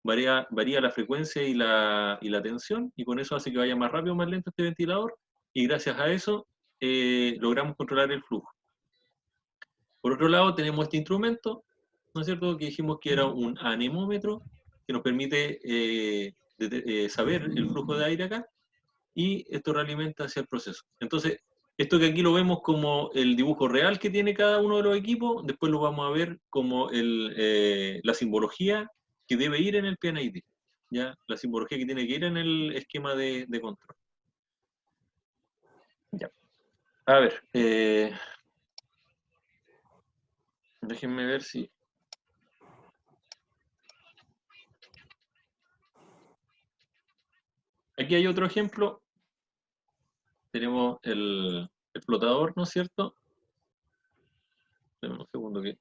Varía la frecuencia y la tensión, y con eso hace que vaya más rápido o más lento este ventilador, y gracias a eso logramos controlar el flujo. Por otro lado, tenemos este instrumento, ¿no es cierto?, que dijimos que era un anemómetro, que nos permite saber el flujo de aire acá, y esto realimenta hacia el proceso. Entonces, esto que aquí lo vemos como el dibujo real que tiene cada uno de los equipos, después lo vamos a ver como la simbología que debe ir en el PNID, ¿ya? La simbología que tiene que ir en el esquema de control. Ya. A ver, déjenme ver si... Aquí hay otro ejemplo. Tenemos el flotador, ¿no es cierto? Deme un segundo que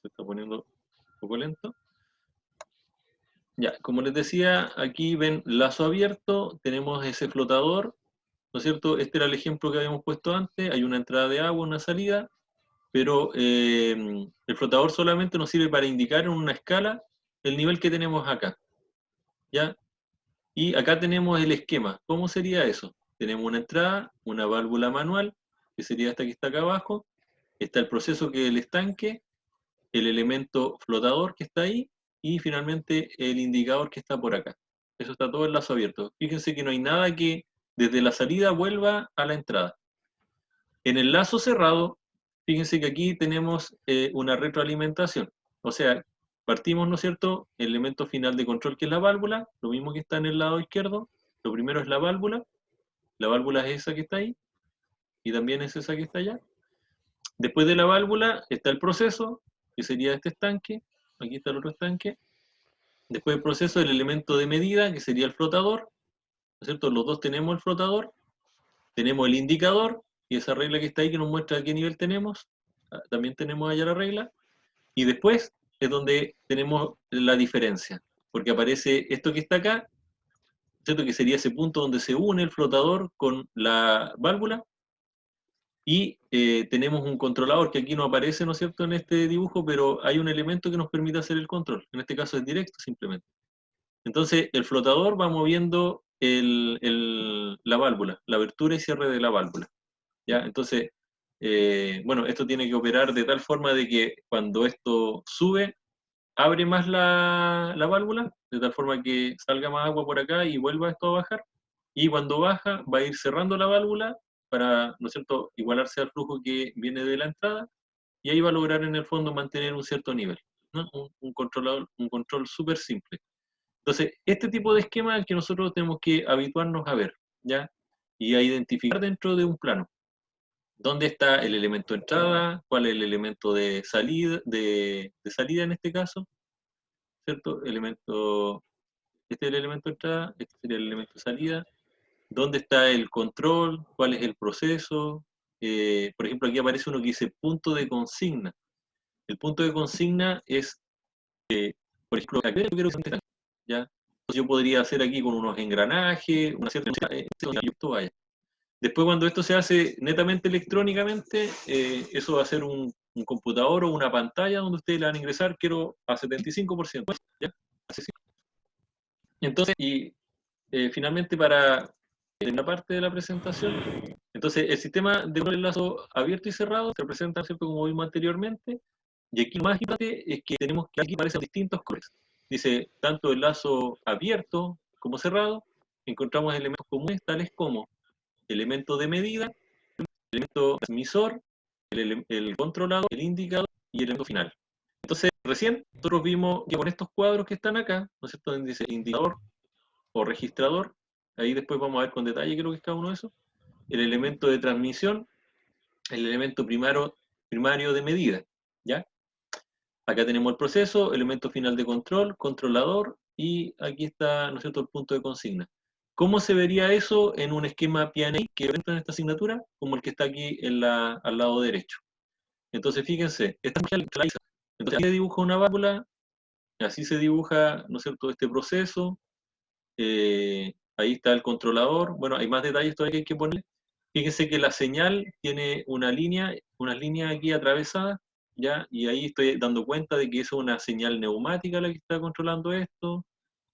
se está poniendo un poco lento. Ya, como les decía, aquí ven lazo abierto, tenemos ese flotador, ¿no es cierto? Este era el ejemplo que habíamos puesto antes, hay una entrada de agua, una salida, pero el flotador solamente nos sirve para indicar en una escala el nivel que tenemos acá, ¿ya? Y acá tenemos el esquema. ¿Cómo sería eso? Tenemos una entrada, una válvula manual, que sería esta que está acá abajo, está el proceso que es el estanque, el elemento flotador que está ahí, y finalmente el indicador que está por acá. Eso está todo en lazo abierto. Fíjense que no hay nada que desde la salida vuelva a la entrada. En el lazo cerrado, fíjense que aquí tenemos una retroalimentación. O sea, partimos, ¿no es cierto?, el elemento final de control que es la válvula, lo mismo que está en el lado izquierdo. Lo primero es la válvula es esa que está ahí, y también es esa que está allá. Después de la válvula está el proceso, que sería este estanque, aquí está el otro estanque. Después del proceso, el elemento de medida, que sería el flotador, ¿no es cierto? Los dos tenemos el flotador, tenemos el indicador, y esa regla que está ahí que nos muestra a qué nivel tenemos, también tenemos allá la regla, y después es donde tenemos la diferencia, porque aparece esto que está acá, ¿cierto?, que sería ese punto donde se une el flotador con la válvula, y tenemos un controlador que aquí no aparece, ¿no es cierto?, en este dibujo, pero hay un elemento que nos permite hacer el control. En este caso es directo, simplemente. Entonces, el flotador va moviendo la válvula, la abertura y cierre de la válvula, ¿ya? Entonces, bueno, esto tiene que operar de tal forma de que cuando esto sube, abre más la válvula, de tal forma que salga más agua por acá y vuelva esto a bajar. Y cuando baja, va a ir cerrando la válvula para, ¿no es cierto?, igualarse al flujo que viene de la entrada, y ahí va a lograr en el fondo mantener un cierto nivel, ¿no? Un control súper simple. Entonces, este tipo de esquema es el que nosotros tenemos que habituarnos a ver, ¿ya? Y a identificar dentro de un plano. ¿Dónde está el elemento de entrada? ¿Cuál es el elemento de salida, de salida en este caso? ¿Cierto? Este es el elemento de entrada, este sería el elemento de salida. ¿Dónde está el control? ¿Cuál es el proceso? Por ejemplo, aquí aparece uno que dice punto de consigna. El punto de consigna es, por ejemplo, aquí yo quiero que se, ¿ya? Entonces yo podría hacer aquí con unos engranajes, una cierta... vaya. Después, cuando esto se hace netamente electrónicamente, eso va a ser un computador o una pantalla donde ustedes le van a ingresar, quiero a 75%, ¿ya? Entonces, y finalmente para la parte de la presentación, entonces el sistema de lazo abierto y cerrado se representa, ¿cierto?, como vimos anteriormente, y aquí lo más importante es que tenemos que aquí aparecen distintos colores. Dice, tanto el lazo abierto como cerrado, encontramos elementos comunes tales como elemento de medida, elemento transmisor, el controlador, el indicador y el elemento final. Entonces, recién nosotros vimos que con estos cuadros que están acá, ¿no es cierto?, donde dice indicador o registrador, ahí después vamos a ver con detalle qué es lo que es cada uno de esos. el elemento de transmisión, el elemento primario de medida, ¿ya? Acá tenemos el proceso, elemento final de control, controlador, y aquí está, ¿no es cierto?, el punto de consigna. ¿Cómo se vería eso en un esquema P&A que entra en esta asignatura? Como el que está aquí al lado derecho. Entonces, fíjense, esta es la entonces, aquí se dibuja una válvula, así se dibuja, ¿no es cierto?, este proceso. Ahí está el controlador. Bueno, hay más detalles todavía que hay que poner. Fíjense que la señal tiene unas líneas aquí atravesadas, ¿ya? Y ahí estoy dando cuenta de que es una señal neumática la que está controlando esto.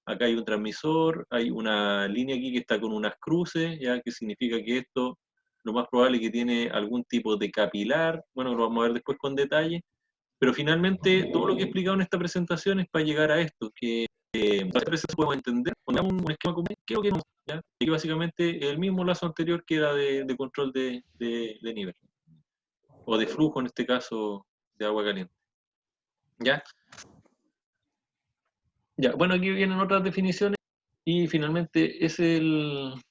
Acá hay un transmisor, hay una línea aquí que está con unas cruces, ¿ya? Que significa que esto, lo más probable es que tiene algún tipo de capilar. Bueno, lo vamos a ver después con detalle. Pero finalmente, todo lo que he explicado en esta presentación es para llegar a esto, que podemos entender, pongamos un esquema común, ¿qué es lo que no? ¿Ya? Y que básicamente el mismo lazo anterior que era de control de nivel, o de flujo en este caso de agua caliente. ¿Ya? Ya, bueno, aquí vienen otras definiciones y finalmente es el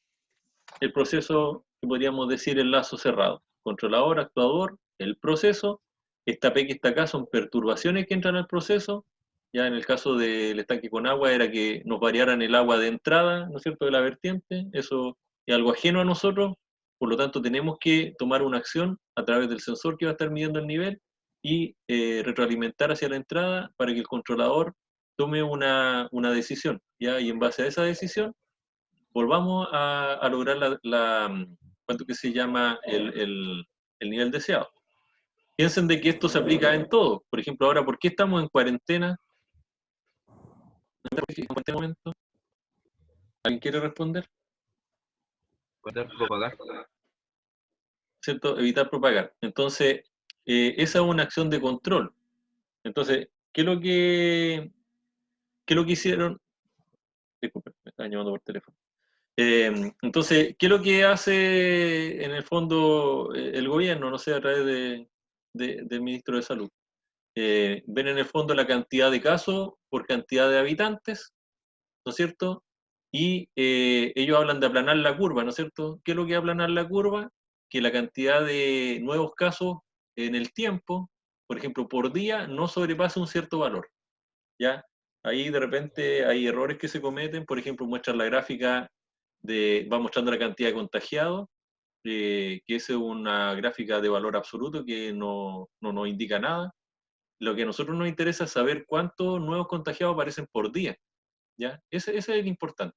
proceso que podríamos decir el lazo cerrado. Controlador, actuador, el proceso. Esta P que está acá son perturbaciones que entran al proceso. Ya en el caso del estanque con agua era que nos variaran el agua de entrada, ¿no es cierto?, de la vertiente. Eso es algo ajeno a nosotros, por lo tanto tenemos que tomar una acción a través del sensor que va a estar midiendo el nivel y retroalimentar hacia la entrada para que el controlador tome una decisión, ¿ya? Y en base a esa decisión volvamos a lograr ¿cuánto que se llama? El nivel deseado. Piensen de que esto se aplica en todo. Por ejemplo, ahora, ¿por qué estamos en cuarentena en este momento? ¿Alguien quiere responder? Poder propagar. ¿Cierto? Evitar propagar. Entonces, esa es una acción de control. Entonces, ¿qué es lo que hicieron? Disculpen, me están llamando por teléfono. Entonces, ¿qué es lo que hace en el fondo el gobierno, no sé, a través del ministro de Salud? Ven en el fondo la cantidad de casos por cantidad de habitantes, ¿no es cierto? Y ellos hablan de aplanar la curva, ¿no es cierto? ¿Qué es lo que es aplanar la curva? Que la cantidad de nuevos casos en el tiempo, por ejemplo, por día, no sobrepase un cierto valor, ¿ya? Ahí de repente hay errores que se cometen, por ejemplo, muestran la gráfica va mostrando la cantidad de contagiados, que es una gráfica de valor absoluto que no nos indica nada. Lo que a nosotros nos interesa es saber cuántos nuevos contagiados aparecen por día, ¿ya? Ese es el importante.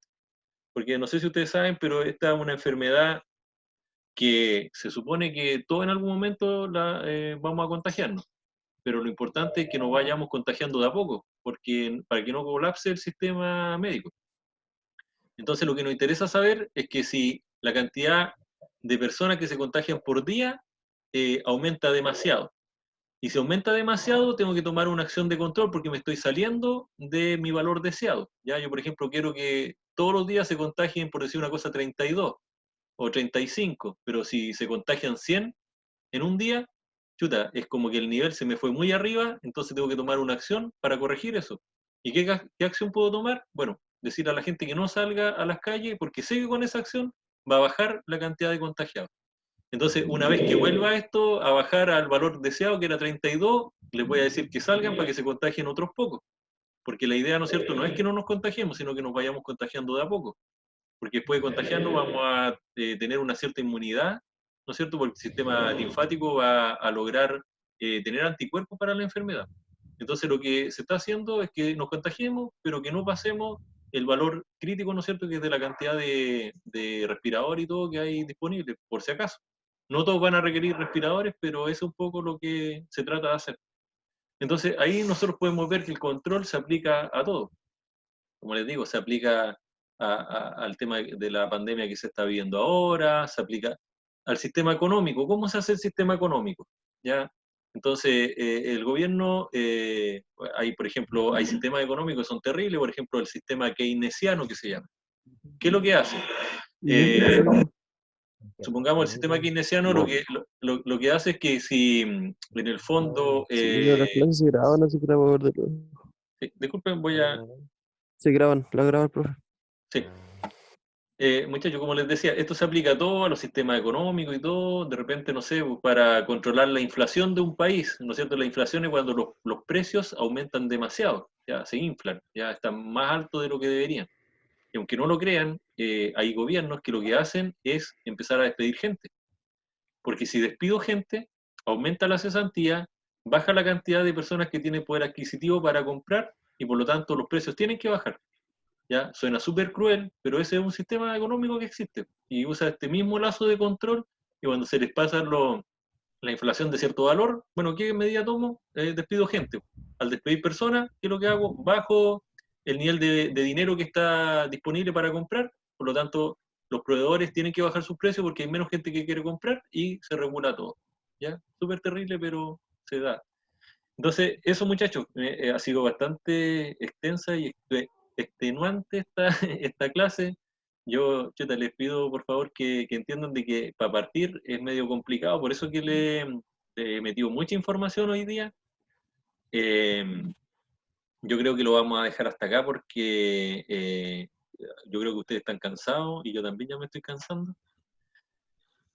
Porque no sé si ustedes saben, pero esta es una enfermedad que se supone que todos en algún momento vamos a contagiarnos. Pero lo importante es que nos vayamos contagiando de a poco, porque para que no colapse el sistema médico. Entonces lo que nos interesa saber es que si la cantidad de personas que se contagian por día aumenta demasiado. Y si aumenta demasiado, tengo que tomar una acción de control porque me estoy saliendo de mi valor deseado. ¿Ya? Yo, por ejemplo, quiero que todos los días se contagien, por decir una cosa, 32 o 35, pero si se contagian 100 en un día, chuta, es como que el nivel se me fue muy arriba, entonces tengo que tomar una acción para corregir eso. ¿Y qué acción puedo tomar? Bueno, decir a la gente que no salga a las calles porque sé que con esa acción va a bajar la cantidad de contagiados. Entonces, una vez que vuelva esto a bajar al valor deseado, que era 32, les voy a decir que salgan para que se contagien otros pocos. Porque la idea, ¿no es cierto?, no es que no nos contagiemos, sino que nos vayamos contagiando de a poco. Porque después de contagiarnos vamos a tener una cierta inmunidad, ¿no es cierto?, porque el sistema linfático va a lograr tener anticuerpos para la enfermedad. Entonces, lo que se está haciendo es que nos contagiemos, pero que no pasemos el valor crítico, ¿no es cierto?, que es de la cantidad de respirador y todo que hay disponible, por si acaso. No todos van a requerir respiradores, pero es un poco lo que se trata de hacer. Entonces, ahí nosotros podemos ver que el control se aplica a todo. Como les digo, se aplica al tema de la pandemia que se está viviendo ahora, se aplica al sistema económico. ¿Cómo se hace el sistema económico? ¿Ya? Entonces, el gobierno, por ejemplo, hay sistemas económicos que son terribles, por ejemplo, el sistema keynesiano que se llama. ¿Qué es lo que hace? Supongamos el sistema keynesiano lo que hace es que si en el fondo... las clases se graban, así que la voy a ver de nuevo. disculpen, voy a... Se graban, la graba el profe. Sí. muchachos, como les decía, esto se aplica a todo, a los sistemas económicos y todo. De repente, no sé, pues, para controlar la inflación de un país, ¿no es cierto? La inflación es cuando los precios aumentan demasiado, ya se inflan, ya están más altos de lo que deberían. Y aunque no lo crean, hay gobiernos que lo que hacen es empezar a despedir gente. Porque si despido gente, aumenta la cesantía, baja la cantidad de personas que tienen poder adquisitivo para comprar y por lo tanto los precios tienen que bajar. ¿Ya? Suena súper cruel, pero ese es un sistema económico que existe y usa este mismo lazo de control y cuando se les pasa la inflación de cierto valor, bueno, ¿qué medida tomo? Despido gente. Al despedir personas, ¿qué es lo que hago? Bajo el nivel de dinero que está disponible para comprar, por lo tanto, los proveedores tienen que bajar sus precios porque hay menos gente que quiere comprar y se regula todo. ¿Ya? Súper terrible, pero se da. Entonces, eso muchachos, ha sido bastante extensa y extenuante esta, esta clase. Yo chuta, les pido por favor que entiendan de que para partir es medio complicado, por eso que le he metido mucha información hoy día. Eh, yo creo que lo vamos a dejar hasta acá porque yo creo que ustedes están cansados y yo también ya me estoy cansando.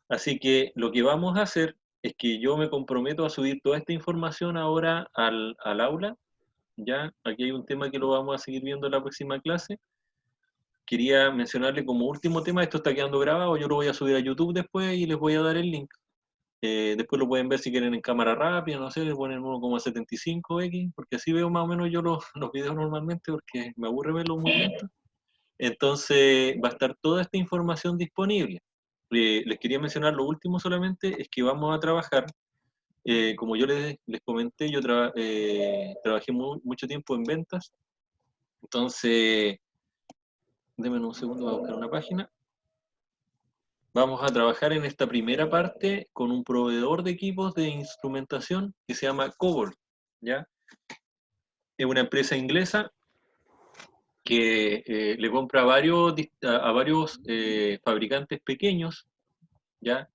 Así que lo que vamos a hacer es que yo me comprometo a subir toda esta información ahora al aula. Ya, aquí hay un tema que lo vamos a seguir viendo en la próxima clase. Quería mencionarle como último tema, esto está quedando grabado, yo lo voy a subir a YouTube después y les voy a dar el link. Después lo pueden ver si quieren en cámara rápida, no sé, le ponen 1,75x, porque así veo más o menos yo los videos normalmente, porque me aburre verlos muy lentos. Entonces va a estar toda esta información disponible. Les quería mencionar lo último solamente, es que vamos a trabajar, como yo les comenté, yo trabajé mucho tiempo en ventas, entonces, denme un segundo, voy a buscar una página. Vamos a trabajar en esta primera parte con un proveedor de equipos de instrumentación que se llama Cobalt, ¿ya? Es una empresa inglesa que le compra a varios fabricantes pequeños, ¿ya?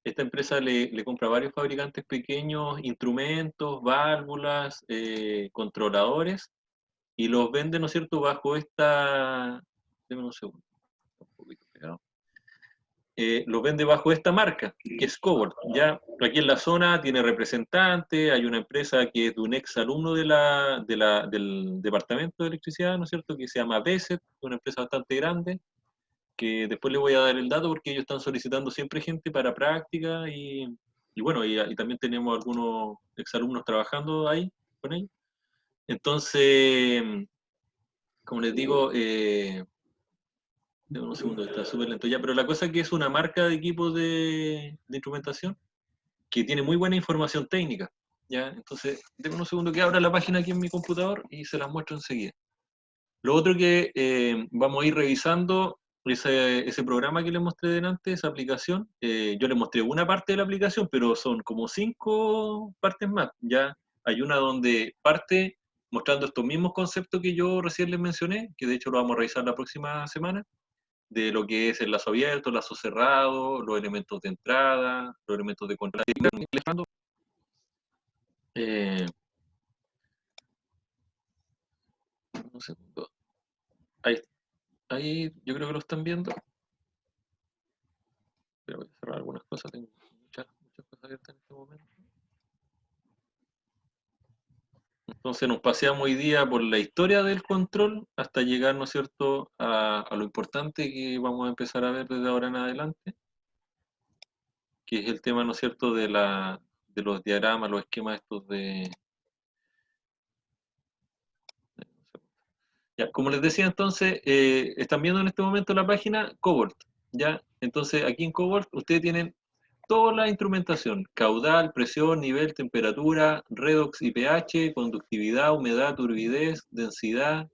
Esta empresa le compra a varios fabricantes pequeños instrumentos, válvulas, controladores, y los vende, ¿no es cierto?, bajo esta... Deme un segundo. Un poquito pegado. Los vende bajo esta marca, que es Cobalt. Ya aquí en la zona tiene representante, hay una empresa que es de un ex alumno del Departamento de Electricidad, ¿no es cierto?, que se llama BESET, una empresa bastante grande, que después le voy a dar el dato porque ellos están solicitando siempre gente para práctica y bueno, y también tenemos algunos exalumnos trabajando ahí con ellos. Entonces, como les digo, un segundo, está súper lento ya, pero la cosa es que es una marca de equipos de instrumentación que tiene muy buena información técnica, ¿ya? Entonces, denme un segundo que abra la página aquí en mi computador y se las muestro enseguida. Lo otro que vamos a ir revisando, ese programa que les mostré delante, esa aplicación, yo les mostré una parte de la aplicación, pero son como 5 partes más, ¿ya? Hay una donde parte mostrando estos mismos conceptos que yo recién les mencioné, que de hecho lo vamos a revisar la próxima semana, de lo que es el lazo abierto, el lazo cerrado, los elementos de entrada, los elementos de control. Un segundo. Ahí yo creo que lo están viendo. Pero voy a cerrar algunas cosas, tengo muchas cosas abiertas en este momento. Entonces nos paseamos hoy día por la historia del control hasta llegar, ¿no es cierto?, a lo importante que vamos a empezar a ver desde ahora en adelante, que es el tema, ¿no es cierto?, de los diagramas, los esquemas estos de... Ya, como les decía entonces, están viendo en este momento la página Cobalt, ¿ya? Entonces aquí en Cobalt ustedes tienen toda la instrumentación, caudal, presión, nivel, temperatura, redox y pH, conductividad, humedad, turbidez, densidad,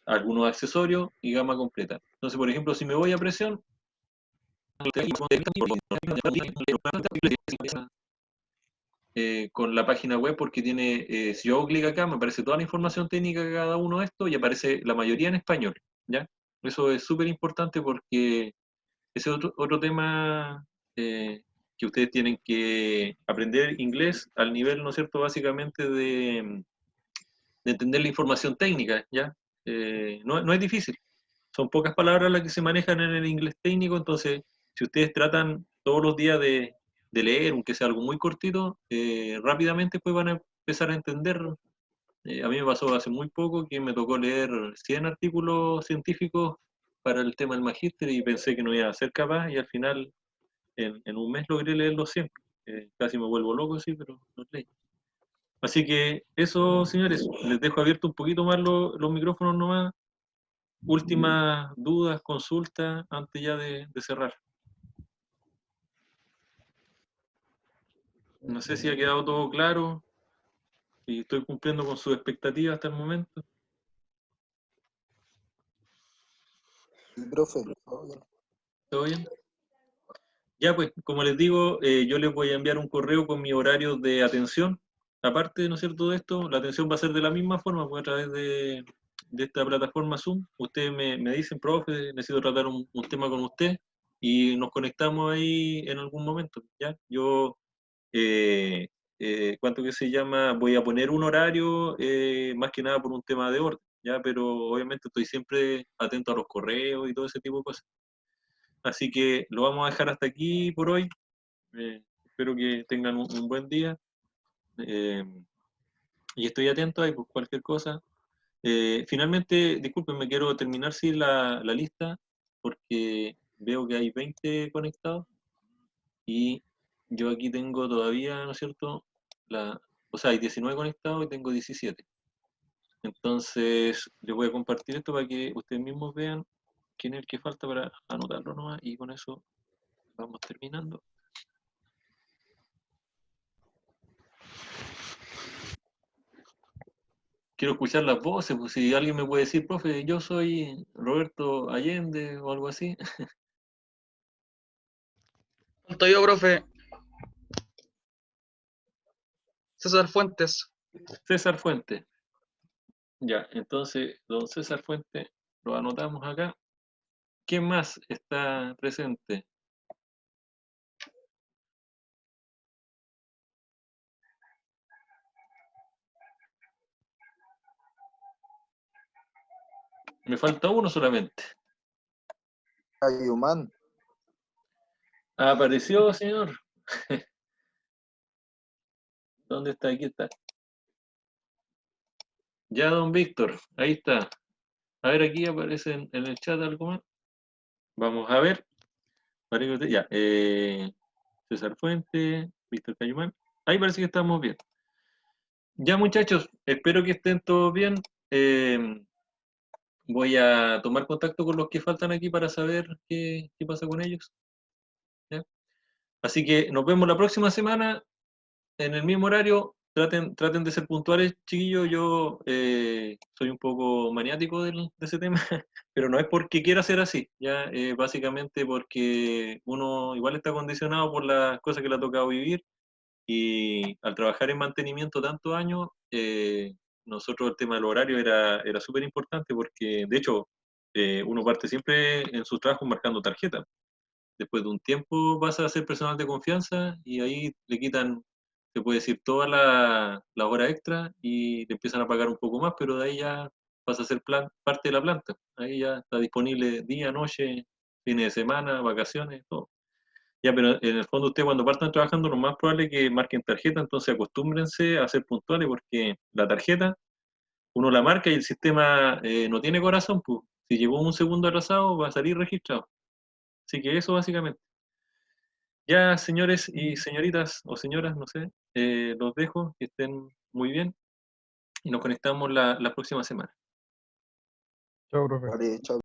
algunos accesorios y gama completa. Entonces, por ejemplo, si me voy a presión, con la página web porque tiene, si yo hago clic acá, me aparece toda la información técnica de cada uno de estos y aparece la mayoría en español, ¿ya? Eso es súper importante porque ese es otro tema que ustedes tienen que aprender inglés al nivel, ¿no es cierto?, básicamente de entender la información técnica, ¿ya? No es difícil. son pocas palabras las que se manejan en el inglés técnico, entonces si ustedes tratan todos los días de leer, aunque sea algo muy cortito, rápidamente pues van a empezar a entender. A mí me pasó hace muy poco que me tocó leer 100 artículos científicos para el tema del magíster y pensé que no iba a ser capaz y al final en un mes logré leer los 100. Casi me vuelvo loco, sí, pero los leí. Así que eso, señores, les dejo abierto un poquito más los micrófonos nomás. Últimas dudas, consultas, antes ya de cerrar. No sé si ha quedado todo claro, si estoy cumpliendo con sus expectativas hasta el momento. Sí, profe, todo bien. ¿Todo bien? Ya, pues, como les digo, yo les voy a enviar un correo con mi horario de atención. Aparte, ¿no es cierto?, de esto, la atención va a ser de la misma forma, pues a través de esta plataforma Zoom. Ustedes me dicen, profe, necesito tratar un tema con usted, y nos conectamos ahí en algún momento, ¿ya? Yo, ¿cuánto que se llama? Voy a poner un horario, más que nada por un tema de orden, ¿ya? Pero obviamente estoy siempre atento a los correos y todo ese tipo de cosas. Así que lo vamos a dejar hasta aquí por hoy. Espero que tengan un buen día. Y estoy atento ahí por cualquier cosa. Finalmente, disculpen, me quiero terminar sí, la lista, porque veo que hay 20 conectados y yo aquí tengo todavía, ¿no es cierto? O sea, hay 19 conectados y tengo 17. Entonces, les voy a compartir esto para que ustedes mismos vean quién es el que falta para anotarlo nomás, y con eso vamos terminando. Quiero escuchar las voces, pues si alguien me puede decir, profe, yo soy Roberto Allende o algo así. Falto yo, profe. César Fuentes. César Fuente. Ya, entonces, don César Fuente, lo anotamos acá. ¿Quién más está presente? Me falta uno solamente. Ayumán. Apareció, señor. ¿Dónde está? Aquí está. Ya, don Víctor, ahí está. A ver, aquí aparece en el chat algo más. Vamos a ver. Ya, César Fuente, Víctor Cayumán. Ahí parece que estamos bien. Ya, muchachos, espero que estén todos bien. Voy a tomar contacto con los que faltan aquí para saber qué pasa con ellos. ¿Ya? Así que nos vemos la próxima semana en el mismo horario. Traten de ser puntuales, chiquillos. Yo soy un poco maniático de ese tema, pero no es porque quiera ser así, ya básicamente porque uno igual está condicionado por las cosas que le ha tocado vivir, y al trabajar en mantenimiento tantos años, nosotros el tema del horario era súper importante porque, de hecho, uno parte siempre en sus trabajos marcando tarjeta. Después de un tiempo pasa a ser personal de confianza y ahí le quitan, se puede decir, toda la hora extra y le empiezan a pagar un poco más, pero de ahí ya pasa a ser parte de la planta. Ahí ya está disponible día, noche, fines de semana, vacaciones, todo. Ya, pero en el fondo ustedes cuando partan trabajando lo más probable es que marquen tarjeta, entonces acostúmbrense a ser puntuales porque la tarjeta uno la marca y el sistema no tiene corazón, pues si llegó un segundo atrasado va a salir registrado. Así que eso básicamente. Ya, señores y señoritas, o señoras, no sé, los dejo, que estén muy bien y nos conectamos la próxima semana. Chao, profe. Vale, chao.